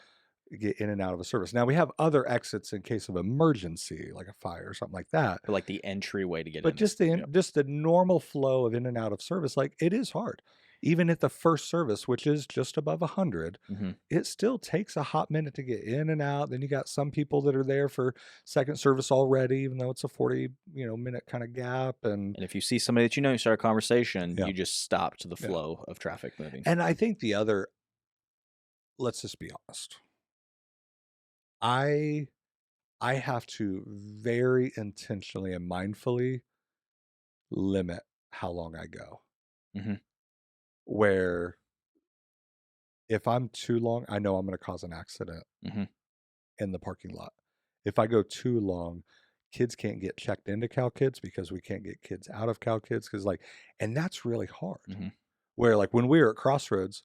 get in and out of a service. Now we have other exits in case of emergency, like a fire or something like that. But like the entryway to get in. But just the normal flow of in and out of service, like it is hard. Even at the first service, which is just above 100, it still takes a hot minute to get in and out. Then you got some people that are there for second service already, even though it's a 40 minute kind of gap. And if you see somebody that you start a conversation, you just stop to the flow of traffic moving. And I think the other, let's just be honest, I have to very intentionally and mindfully limit how long I go. Where if I'm too long, I know I'm going to cause an accident in the parking lot. If I go too long, kids can't get checked into Cal Kids because we can't get kids out of Cal Kids and that's really hard. Where like when we were at Crossroads,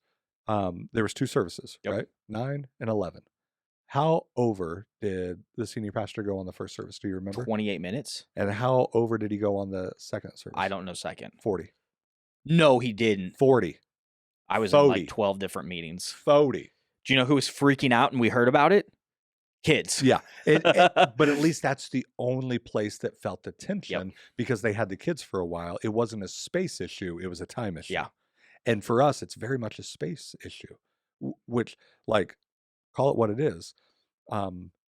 there was 2 services, right? 9 and 11. How over did the senior pastor go on the first service? Do you remember? 28 minutes. And how over did he go on the second service? I don't know second. 40. No, he didn't. 40. I was in like 12 different meetings. 40. Do you know who was freaking out and we heard about it? Kids. Yeah. But at least that's the only place that felt the tension because they had the kids for a while. It wasn't a space issue. It was a time issue. Yeah. And for us, it's very much a space issue, which like, call it what it is.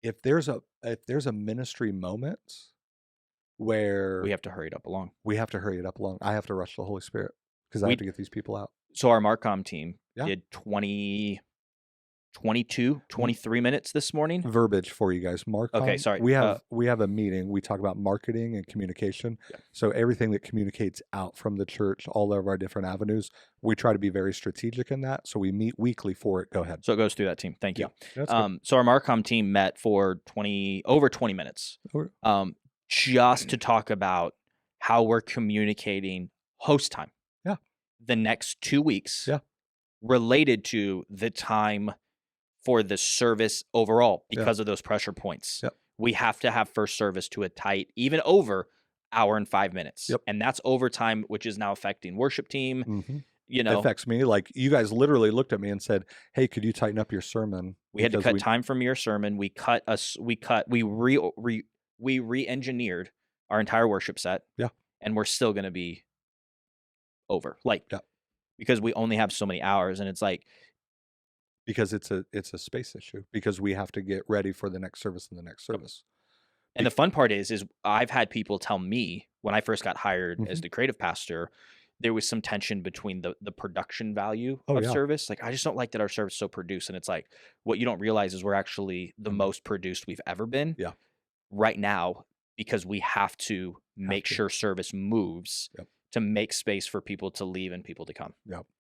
If there's a ministry moment where we have to hurry it up along. I have to rush the Holy Spirit because I have to get these people out. So our Marcom team did 22, 23 minutes this morning. Verbiage for you guys. Marcom. Okay, sorry. We have a meeting. We talk about marketing and communication. So everything that communicates out from the church, all of our different avenues, we try to be very strategic in that. So we meet weekly for it. Go ahead. So it goes through that team. Thank you. Yeah, so our Marcom team met for over 20 minutes. Just to talk about how we're communicating host time. Yeah. The next 2 weeks. Yeah. Related to the time for the service overall because of those pressure points. We have to have first service to a tight, even over hour and 5 minutes. And that's overtime, which is now affecting worship team. It affects me. Like you guys literally looked at me and said, "Hey, could you tighten up your sermon?" We had to cut time from your sermon. We re-engineered our entire worship set. And we're still going to be over. Because we only have so many hours, and it's like, because it's a space issue, because we have to get ready for the next service and the next service. And the fun part is I've had people tell me when I first got hired as the creative pastor, there was some tension between the production value of service. Like, I just don't like that our service is so produced. And it's like, what you don't realize is we're actually the most produced we've ever been right now, because we have to make sure service moves to make space for people to leave and people to come.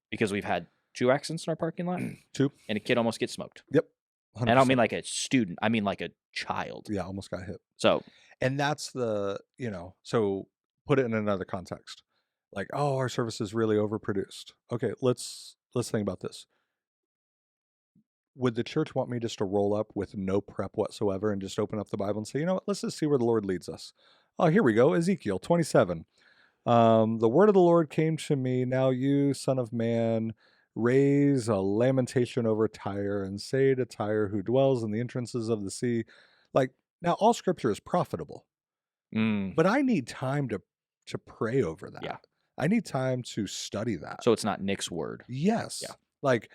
Because we've had 2 accidents in our parking lot. 2. And a kid almost gets smoked. 100%. And I don't mean like a student. I mean like a child. Yeah, almost got hit. So, and that's so put it in another context. like, oh, our service is really overproduced. Okay, let's think about this. Would the church want me just to roll up with no prep whatsoever and just open up the Bible and say, you know what, let's just see where the Lord leads us? Oh, here we go. Ezekiel 27. The word of the Lord came to me. Now you, son of man, raise a lamentation over Tyre and say to Tyre, who dwells in the entrances of the sea, like, now all scripture is profitable, but I need time to pray over that. Yeah. I need time to study that. So it's not Nick's word. Yes. Yeah. Like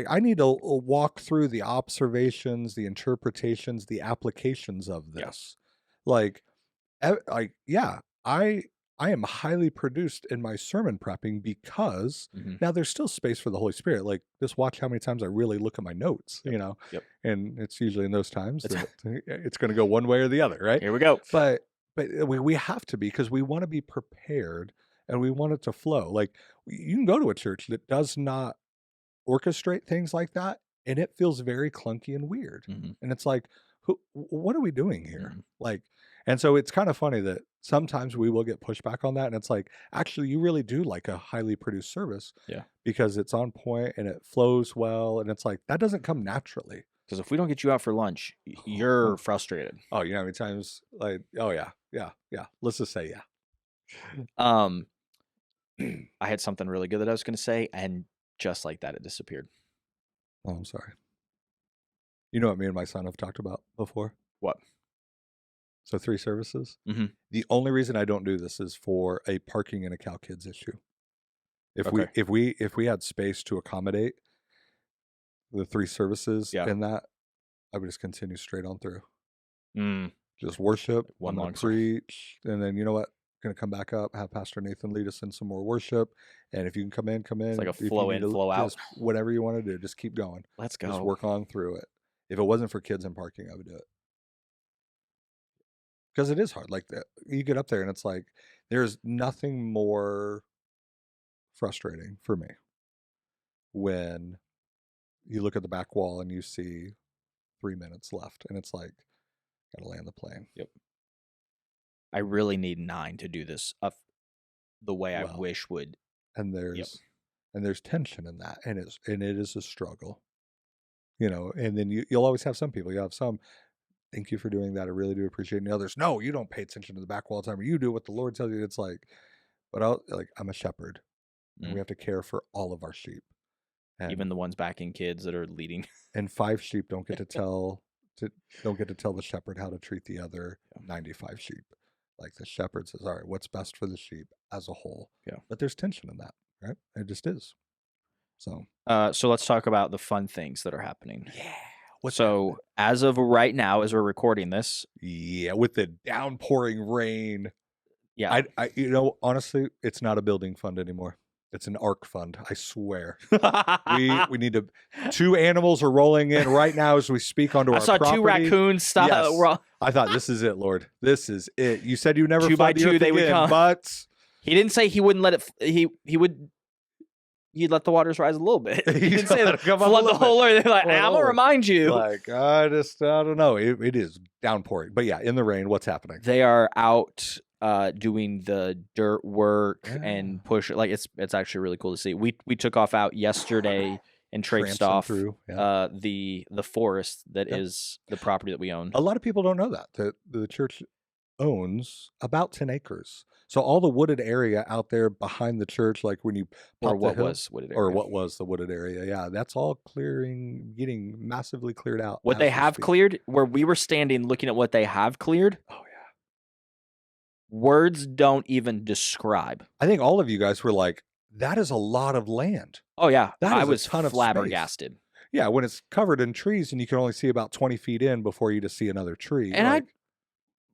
I need to walk through the observations, the interpretations, the applications of this. Yeah. I am highly produced in my sermon prepping because now there's still space for the Holy Spirit. Like, just watch how many times I really look at my notes, you know, and it's usually in those times that it's going to go one way or the other, right? Here we go. But we have to be, because we want to be prepared and we want it to flow. Like, you can go to a church that does not orchestrate things like that, and it feels very clunky and weird. And it's like, what are we doing here? Like, and so it's kind of funny that sometimes we will get pushback on that, and it's like, actually, you really do like a highly produced service, because it's on point and it flows well, and it's like, that doesn't come naturally. Because if we don't get you out for lunch, you're frustrated. Oh, you know how many times, like, oh yeah. Let's just say I had something really good that I was going to say, and just like that, it disappeared. Oh, I'm sorry. You know what me and my son have talked about before? What? So 3 services. The only reason I don't do this is for a parking and a Cal Kids issue. If we had space to accommodate the 3 services in that, I would just continue straight on through. Just worship, I'm gonna preach, and then, you know what? Going to come back up, have Pastor Nathan lead us in some more worship, and if you can come in. It's like a flow in, flow out. Whatever you want to do, just keep going. Let's go. Just work on through it. If it wasn't for kids and parking, I would do it. Because it is hard. Like, you get up there and it's like, there's nothing more frustrating for me when you look at the back wall and you see 3 minutes left, and it's like, gotta land the plane. Yep. I really need 9 to do this the way I wish would. And there's tension in that, and it is a struggle, you know. And then you'll always have some people. You have some, thank you for doing that, I really do appreciate it. And the others, no, you don't pay attention to the back wall time, or you do what the Lord tells you. It's like, but I'm a shepherd, and we have to care for all of our sheep, and even the ones backing kids that are leading. And 5 sheep don't get to tell the shepherd how to treat the other 95 sheep. Like, the shepherd says, all right, what's best for the sheep as a whole? But there's tension in that, right? It just is. So let's talk about the fun things that are happening. Yeah. So as of right now, as we're recording this, with the downpouring rain, I honestly, it's not a building fund anymore. It's an ARC fund, I swear. we need to. 2 animals are rolling in right now as we speak onto our property. I saw 2 raccoons stop. Yes. I thought, this is it, Lord. This is it. You said you never 2 by 2 they would come. But he didn't say he wouldn't let it. He'd let the waters rise a little bit. He didn't say that. Flood the whole earth. They're like, I'm gonna remind you. Like, I don't know. It is downpouring, but yeah, in the rain, what's happening? They are out doing the dirt work and push. Like, it's actually really cool to see. We took off out yesterday and traipsed off through the forest that is the property that we own. A lot of people don't know that the church owns about 10 acres. So all the wooded area out there behind the church, like when you what was the wooded area? Yeah, that's all getting massively cleared out. What they have cleared, where we were standing looking at what they have cleared. Oh yeah. Words don't even describe. I think all of you guys were like, that is a lot of land. Oh yeah. I was a ton of flabbergasted. Space. Yeah, when it's covered in trees and you can only see about 20 feet in before you just see another tree. And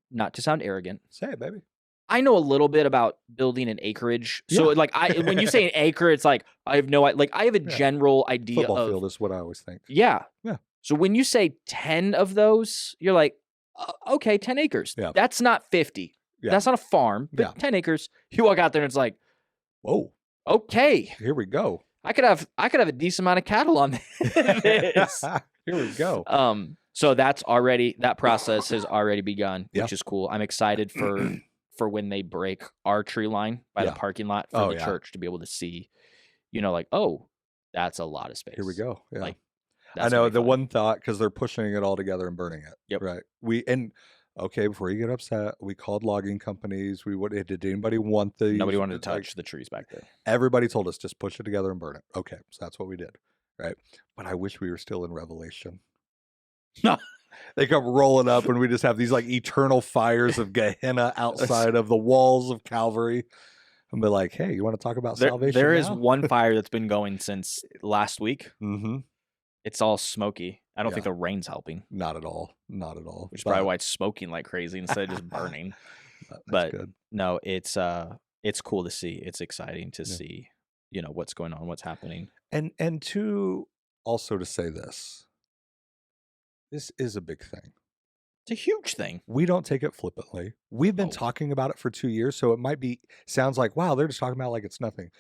not to sound arrogant. Say it, baby. I know a little bit about building an acreage. So like when you say an acre, it's like I have a general idea of football field is what I always think. Yeah. Yeah. So when you say 10 of those, you're like, okay, 10 acres. Yeah. That's not 50. Yeah. That's not a farm, but 10 acres. You walk out there and it's like, whoa. Okay. Here we go. I could have a decent amount of cattle on this. Here we go. So that process has already begun, which is cool. I'm excited for for when they break our tree line by the parking lot for the church to be able to see, like, oh, that's a lot of space. Here we go. Yeah. Like, I know the one thought, because they're pushing it all together and burning it. Yep. Right. Okay, before you get upset, we called logging companies. Did anybody want these? Nobody wanted to touch the trees back there. Everybody told us just push it together and burn it. Okay, so that's what we did. Right. But I wish we were still in Revelation. No. They come rolling up and we just have these like eternal fires of Gehenna outside of the walls of Calvary. And be like, hey, you want to talk about salvation? There is one fire that's been going since last week. Mm-hmm. It's all smoky. I don't think the rain's helping. Not at all. Not at all. Which is probably why it's smoking like crazy instead of just burning. But good. No, it's cool to see. It's exciting to see, what's going on, what's happening. And to say this is a big thing. It's a huge thing. We don't take it flippantly. We've been talking about it for 2 years, so it sounds like, wow, they're just talking about it like it's nothing.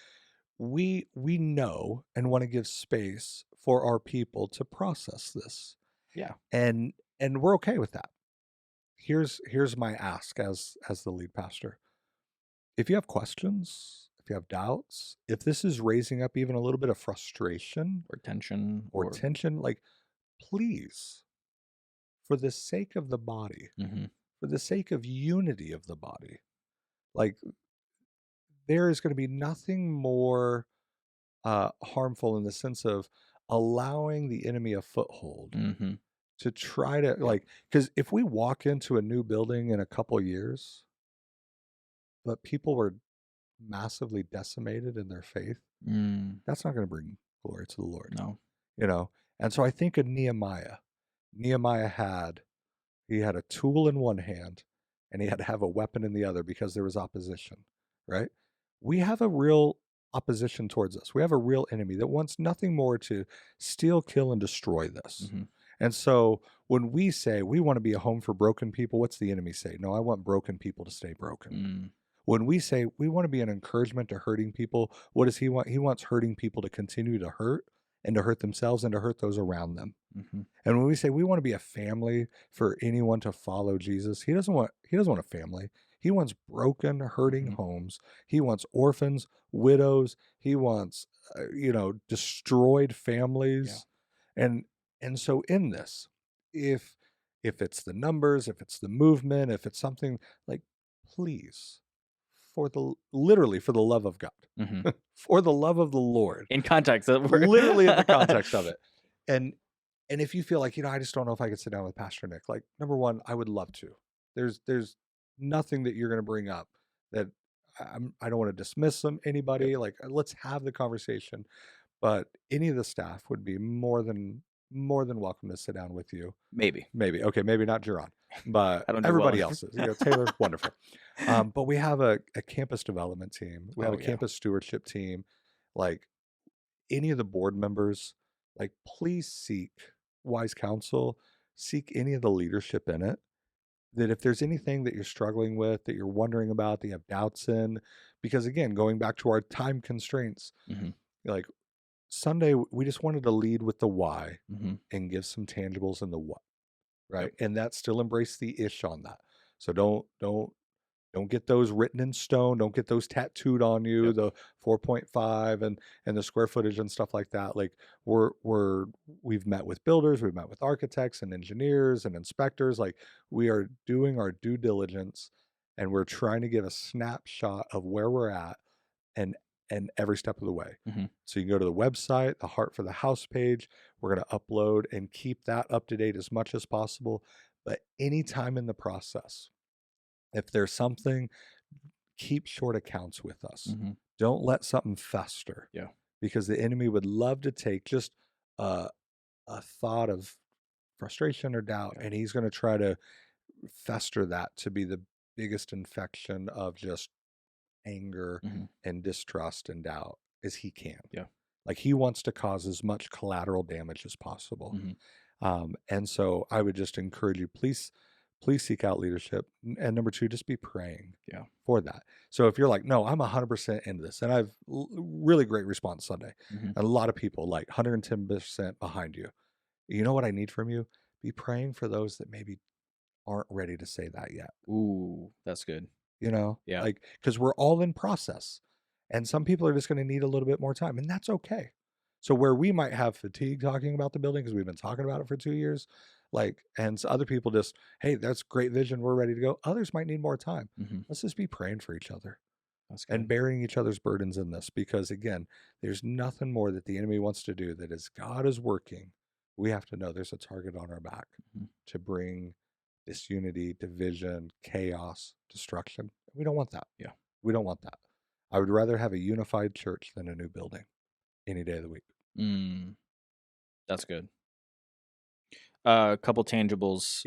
We know and want to give space for our people to process this. Yeah. And we're okay with that. Here's my ask as the lead pastor. If you have questions, if you have doubts, if this is raising up even a little bit of frustration or tension, like, please, for the sake of the body, for the sake of unity of the body, like, there is going to be nothing more harmful in the sense of allowing the enemy a foothold to try to, like, because if we walk into a new building in a couple years, but people were massively decimated in their faith, that's not going to bring glory to the Lord. No. And so I think of Nehemiah. Nehemiah had a tool in one hand and he had to have a weapon in the other because there was opposition, right? We have a real opposition towards us. We have a real enemy that wants nothing more to steal, kill, and destroy this. And so when we say we want to be a home for broken people, what's the enemy say? No, I want broken people to stay broken. When we say we want to be an encouragement to hurting people, what does he want? He wants hurting people to continue to hurt and to hurt themselves and to hurt those around them. And when we say we want to be a family for anyone to follow Jesus, he doesn't want a family. He wants broken, hurting homes. He wants orphans, widows. He wants, destroyed families. Yeah. And so in this, if it's the numbers, if it's the movement, if it's something like, please, literally for the love of God, for the love of the Lord, in context, literally in the context of it, and if you feel like, I just don't know if I could sit down with Pastor Nick, like, number one, I would love to. There's nothing that you're going to bring up that I don't want to dismiss anybody. Yep. Like, let's have the conversation. But any of the staff would be more than welcome to sit down with you. Maybe. Okay, maybe not Jaron, but everybody else is. Taylor, wonderful. But we have a campus development team. We have a campus stewardship team. Like, any of the board members, like, please seek wise counsel, seek any of the leadership in it. That if there's anything that you're struggling with, that you're wondering about, that you have doubts in, because again, going back to our time constraints, like, Sunday, we just wanted to lead with the why and give some tangibles in the what, right? Yep. And that still embrace the ish on that. So don't get those written in stone. Don't get those tattooed on you, the 4.5 and the square footage and stuff like that. Like, we've met with builders, we've met with architects and engineers and inspectors. Like, we are doing our due diligence and we're trying to give a snapshot of where we're at and every step of the way. So you can go to the website, the Heart for the House page. We're going to upload and keep that up to date as much as possible. But anytime in the process, if there's something, keep short accounts with us. Don't let something fester. Yeah. Because the enemy would love to take just a thought of frustration or doubt, and he's going to try to fester that to be the biggest infection of just anger and distrust and doubt as he can. Yeah. Like, he wants to cause as much collateral damage as possible. And so I would just encourage you, please seek out leadership. And number two, just be praying for that. So if you're like, no, I'm 100% into this, and I've really great response Sunday, and a lot of people, like 110% behind you. You know what I need from you? Be praying for those that maybe aren't ready to say that yet. Ooh, that's good. like, because we're all in process, and some people are just going to need a little bit more time, and that's okay. So where we might have fatigue talking about the building because we've been talking about it for 2 years, like, and so other people just, hey, that's great vision, we're ready to go. Others might need more time. Let's just be praying for each other and bearing each other's burdens in this, because again, there's nothing more that the enemy wants to do that as God is working. We have to know there's a target on our back to bring disunity, division, chaos, destruction. We don't want that. We don't want that. I would rather have a unified church than a new building any day of the week. That's good. A couple tangibles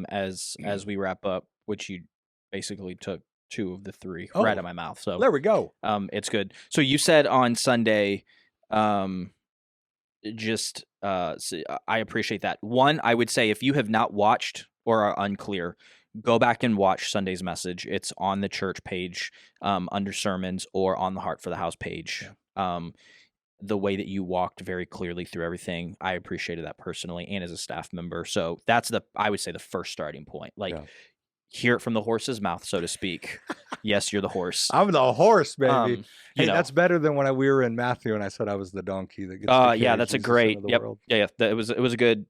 as we wrap up, which you basically took 2 of the 3 right out of my mouth. So there we go. It's good. So you said on Sunday, so I appreciate that. One, I would say if you have not watched or are unclear, go back and watch Sunday's message. It's on the church page under sermons or on the Heart for the House page. The way that you walked very clearly through everything, I appreciated that personally and as a staff member. So that's I would say the first starting point. Like, hear it from the horse's mouth, so to speak. Yes, you're the horse. I'm the horse, baby. Hey, that's better than when we were in Matthew and I said I was the donkey that gets that's a great world. It was a good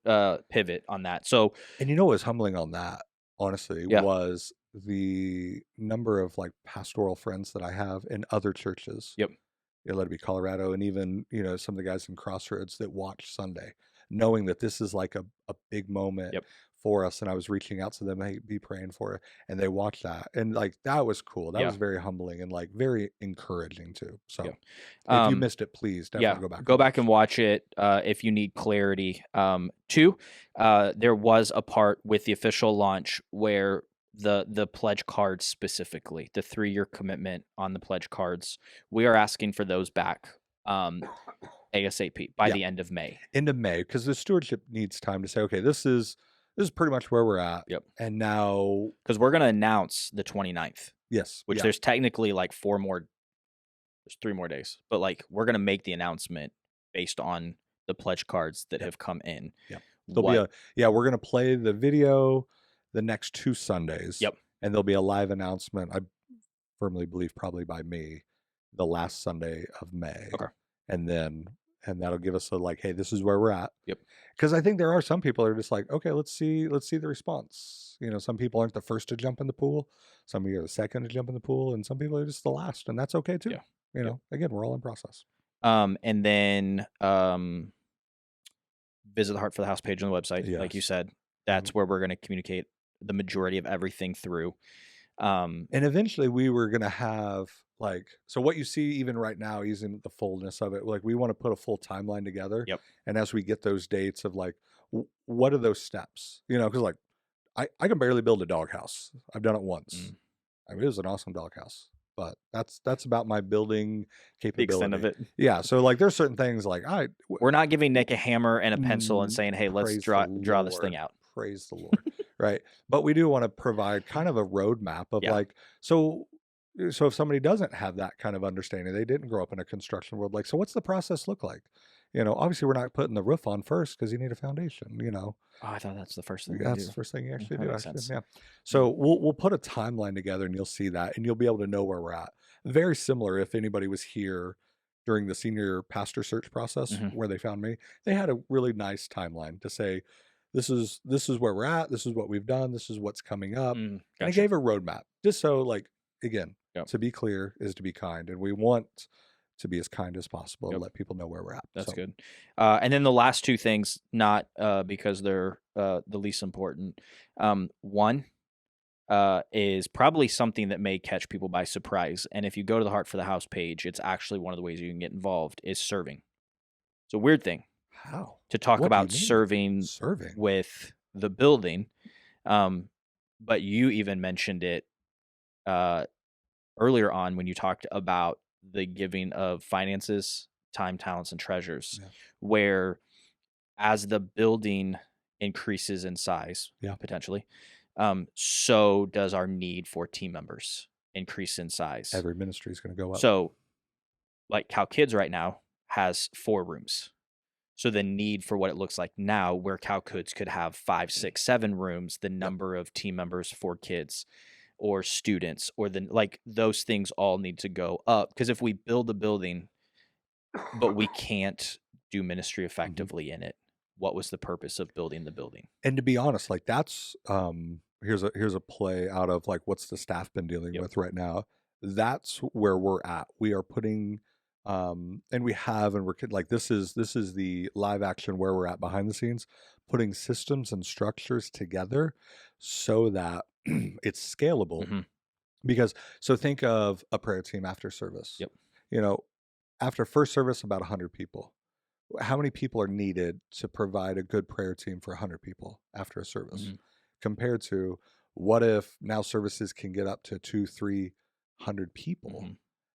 pivot on that. So, and you know what was humbling on that, honestly, was the number of like pastoral friends that I have in other churches. Let it be Colorado, and even, some of the guys in Crossroads that watch Sunday, knowing that this is like a big moment for us. And I was reaching out to them, hey, be praying for it. And they watched that. And like, that was cool. That was very humbling and like very encouraging too. So if you missed it, please definitely go back and watch it if you need clarity. 2, there was a part with the official launch where the pledge cards, specifically the 3-year commitment on the pledge cards, we are asking for those back ASAP by the end of May. Because the stewardship needs time to say, okay, this is pretty much where we're at. And now, because we're going to announce the 29th. Which there's technically like 3 more days, but like we're going to make the announcement based on the pledge cards that have come in. There'll be we're going to play the video the next 2 Sundays. And there'll be a live announcement, I firmly believe probably by me, the last Sunday of May. And that'll give us a like, hey, this is where we're at. Because I think there are some people that are just like, okay, let's see the response. Some people aren't the first to jump in the pool. Some of you are the second to jump in the pool, and some people are just the last, and that's okay too. Again, we're all in process. And then visit the Heart for the House page on the website. Like you said, that's where we're going to communicate the majority of everything through. And eventually we were going to have like, so what you see even right now, using the fullness of it, like we want to put a full timeline together. And as we get those dates of like, what are those steps? Because like I can barely build a doghouse. I've done it once. I mean, it was an awesome doghouse, but that's about my building capability. The extent of it. So like there's certain things like we're not giving Nick a hammer and a pencil and saying, hey, let's draw this thing out. Praise the Lord. Right. But we do want to provide kind of a roadmap of like, so if somebody doesn't have that kind of understanding, they didn't grow up in a construction world, like, so what's the process look like? Obviously we're not putting the roof on first because you need a foundation, Oh, I thought that's the first thing. That's the first thing you actually do. So we'll put a timeline together and you'll see that, and you'll be able to know where we're at. Very similar, if anybody was here during the senior pastor search process where they found me, they had a really nice timeline to say, this is where we're at. This is what we've done. This is what's coming up. And I gave a roadmap just so, like, again, to be clear is to be kind, and we want to be as kind as possible and let people know where we're at. That's good. And then the last 2 things, not because they're the least important. One is probably something that may catch people by surprise. And if you go to the Heart for the House page, it's actually one of the ways you can get involved is serving. It's a weird thing. How? To talk about serving with the building. But you even mentioned it earlier on when you talked about the giving of finances, time, talents, and treasures, where as the building increases in size, potentially, so does our need for team members increase in size. Every ministry is going to go up. So like Cal Kids right now has 4 rooms. So the need for what it looks like now, where Cal Kids could have 5, 6, 7 rooms, the number of team members for kids, or students or like those things all need to go up. Because if we build a building, but we can't do ministry effectively in it, what was the purpose of building the building? And to be honest, like that's here's a play out of like what's the staff been dealing with right now. That's where we're at. We are putting and we have, and we're like this is the live action where we're at behind the scenes, putting systems and structures together so that it's scalable. Because so think of a prayer team after service. You know, after first service, about 100 people. How many people are needed to provide a good prayer team for 100 people after a service? Compared to what if now services can get up to 200-300 people?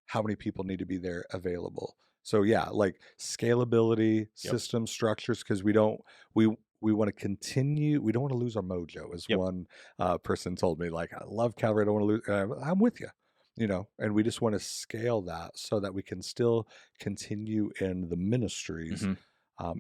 How many people need to be there available? So yeah, like scalability, system structures, because we want to continue. We don't want to lose our mojo, as one person told me. Like, I love Calvary. I don't want to lose. I'm with you. And we just want to scale that so that we can still continue in the ministries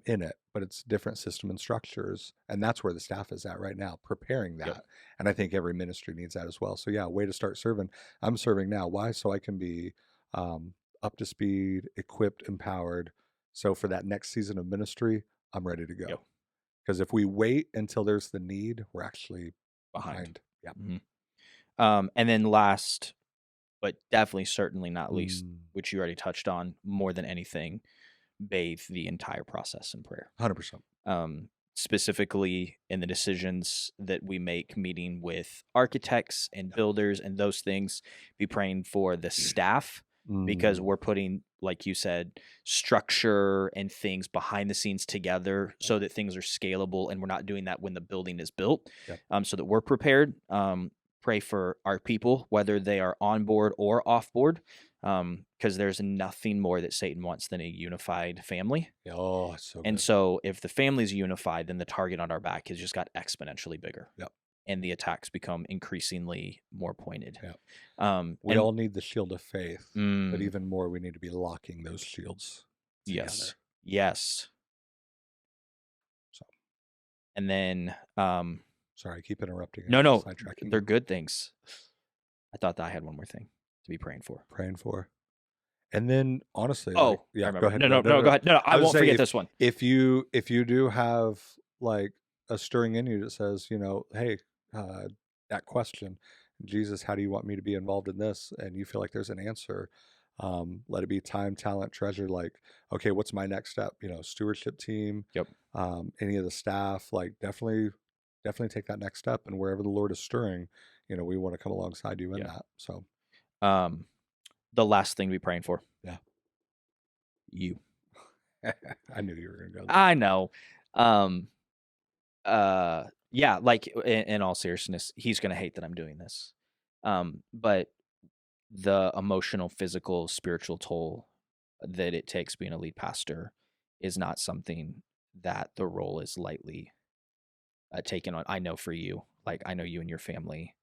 in it, but it's different system and structures. And that's where the staff is at right now, preparing that. And I think every ministry needs that as well. So yeah, way to start serving. I'm serving now. Why? So I can be up to speed, equipped, empowered. So for that next season of ministry, I'm ready to go. Because if we wait until there's the need, we're actually behind. And then last, but definitely certainly not least, which you already touched on, more than anything, bathe the entire process in prayer. 100%. Specifically in the decisions that we make, meeting with architects and builders and those things, be praying for the staff, because we're putting, like you said, structure and things behind the scenes together so that things are scalable, and we're not doing that when the building is built, so that we're prepared. Pray for our people, whether they are on board or off board, because there's nothing more that Satan wants than a unified family. Oh, so and good. So if the family's unified, then the target on our back has just got exponentially bigger. And the attacks become increasingly more pointed. We all need the shield of faith, but even more, we need to be locking those shields together. Yes. So, and then sorry, I keep interrupting. No, they're good things. I thought that I had one more thing to be praying for. And then honestly, I remember. Go ahead. No, go ahead. No, I won't forget this one. If you do have like a stirring in you that says, hey, that question, Jesus, how do you want me to be involved in this? And you feel like there's an answer. Let it be time, talent, treasure. Like, okay, what's my next step? Stewardship team. Any of the staff, like definitely take that next step, and wherever the Lord is stirring, we want to come alongside you in that. So, the last thing to be praying for. You. I knew you were going to go there. I know. Like in all seriousness, he's going to hate that I'm doing this. But the emotional, physical, spiritual toll that it takes being a lead pastor is not something that the role is lightly taken on. I know for you, like I know you and your family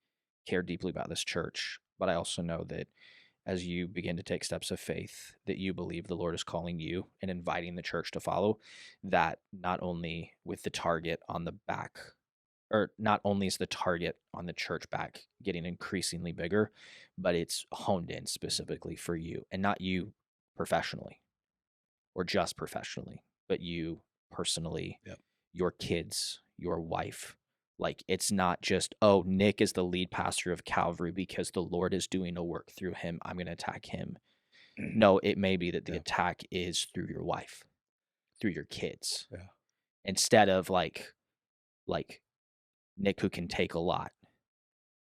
care deeply about this church, but I also know that as you begin to take steps of faith, that you believe the Lord is calling you and inviting the church to follow, that not only with the target on the back, or not only is the target on the church back getting increasingly bigger, but it's honed in specifically for you, and not you professionally or just professionally, but you personally, your kids, your wife. Like, it's not just, oh, Nick is the lead pastor of Calvary because the Lord is doing a work through him, I'm going to attack him. No, it may be that the attack is through your wife, through your kids. Instead of like Nick, who can take a lot.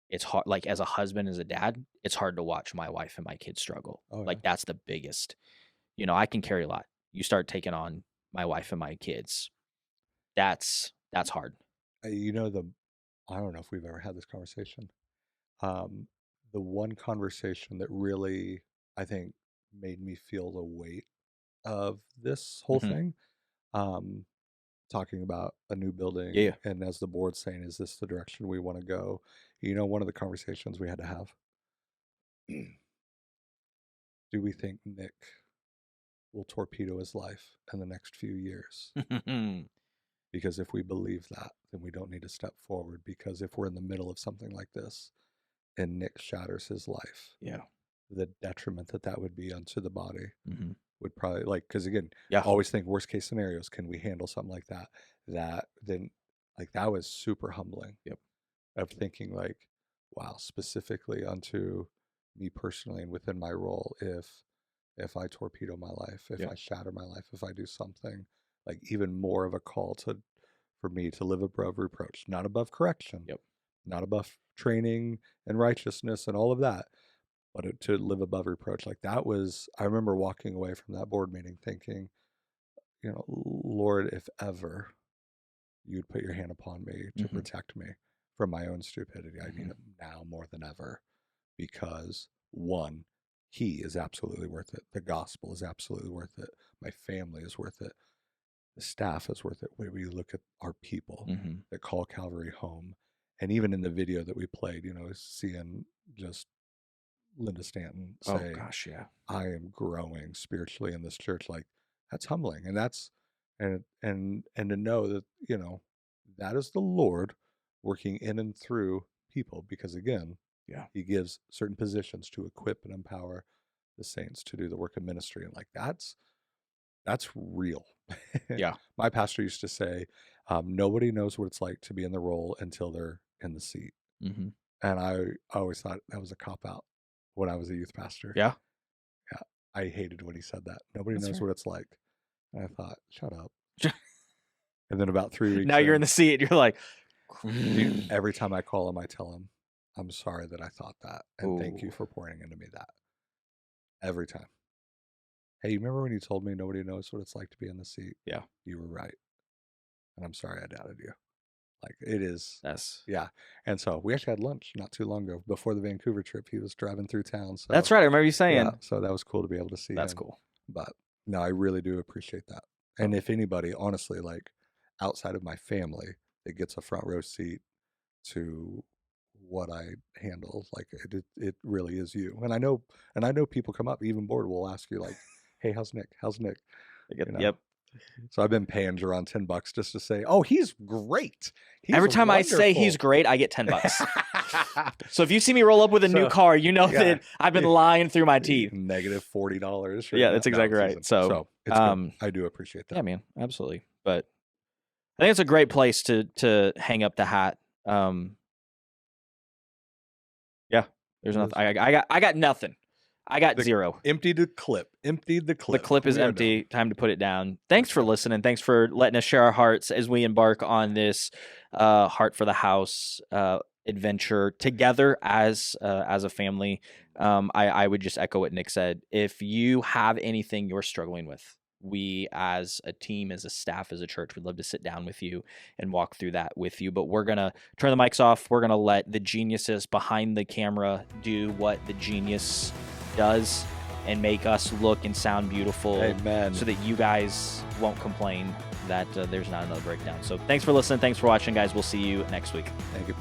It's hard, like as a husband, as a dad, it's hard to watch my wife and my kids struggle. Like that's the biggest, I can carry a lot. You start taking on my wife and my kids. That's hard. I don't know if we've ever had this conversation. The one conversation that really, I think, made me feel the weight of this whole thing, talking about a new building, and as the board saying, is this the direction we want to go? One of the conversations we had to have, do we think Nick will torpedo his life in the next few years? Because if we believe that, then we don't need to step forward, because if we're in the middle of something like this, and Nick shatters his life, the detriment that would be unto the body would probably, like, because again, always think worst case scenarios. Can we handle something like that? That was super humbling. Of thinking like, wow, specifically unto me personally and within my role, if I torpedo my life, if I shatter my life, if I do something, like even more of a call for me to live above reproach, not above correction, not above training and righteousness and all of that, but to live above reproach. Like that was, I remember walking away from that board meeting thinking, Lord, if ever you'd put your hand upon me to protect me from my own stupidity, I need it now more than ever, because one, he is absolutely worth it. The gospel is absolutely worth it. My family is worth it. The staff is worth it. When we look at our people that call Calvary home, and even in the video that we played, seeing just Linda Stanton say, I am growing spiritually in this church, like that's humbling. And that's, and to know that, that is the Lord working in and through people, because again, he gives certain positions to equip and empower the saints to do the work of ministry. And like, that's real. My pastor used to say, nobody knows what it's like to be in the role until they're in the seat. And I always thought that was a cop-out when I was a youth pastor. I hated when he said that. Nobody knows what it's like. And I thought, shut up. And then about 3 weeks now you're in the seat. You're like, dude, every time I call him, I tell him, I'm sorry that I thought that. And thank you for pouring into me that. Every time. Hey, you remember when you told me nobody knows what it's like to be in the seat? You were right. And I'm sorry I doubted you. Like it is. And so we actually had lunch not too long ago before the Vancouver trip. He was driving through town. So that's right. I remember you saying. So that was cool to be able to see him. That's cool. But no, I really do appreciate that. And if anybody, honestly, like outside of my family, that gets a front row seat to what I handle, like it really is you. And I know people come up, even board will ask you like, hey, how's Nick? So I've been paying Jaron $10 just to say, oh, he's great. Every time wonderful. I say he's great, I get $10. So if you see me roll up with a new car, that I've been lying through my teeth. Negative $40. That's exactly right. So it's I do appreciate that. Yeah, man, absolutely. But I think it's a great place to hang up the hat. There's nothing. I got nothing. I got zero. Emptied the clip. The clip is empty. Time to put it down. Thanks for listening. Thanks for letting us share our hearts as we embark on this Heart for the House adventure together as a family. I would just echo what Nick said. If you have anything you're struggling with, we as a team, as a staff, as a church, would love to sit down with you and walk through that with you. But we're going to turn the mics off. We're going to let the geniuses behind the camera do what the genius does and make us look and sound beautiful. Amen. So that you guys won't complain that there's not another breakdown. So thanks for listening. Thanks for watching, guys. We'll see you next week. Thank you.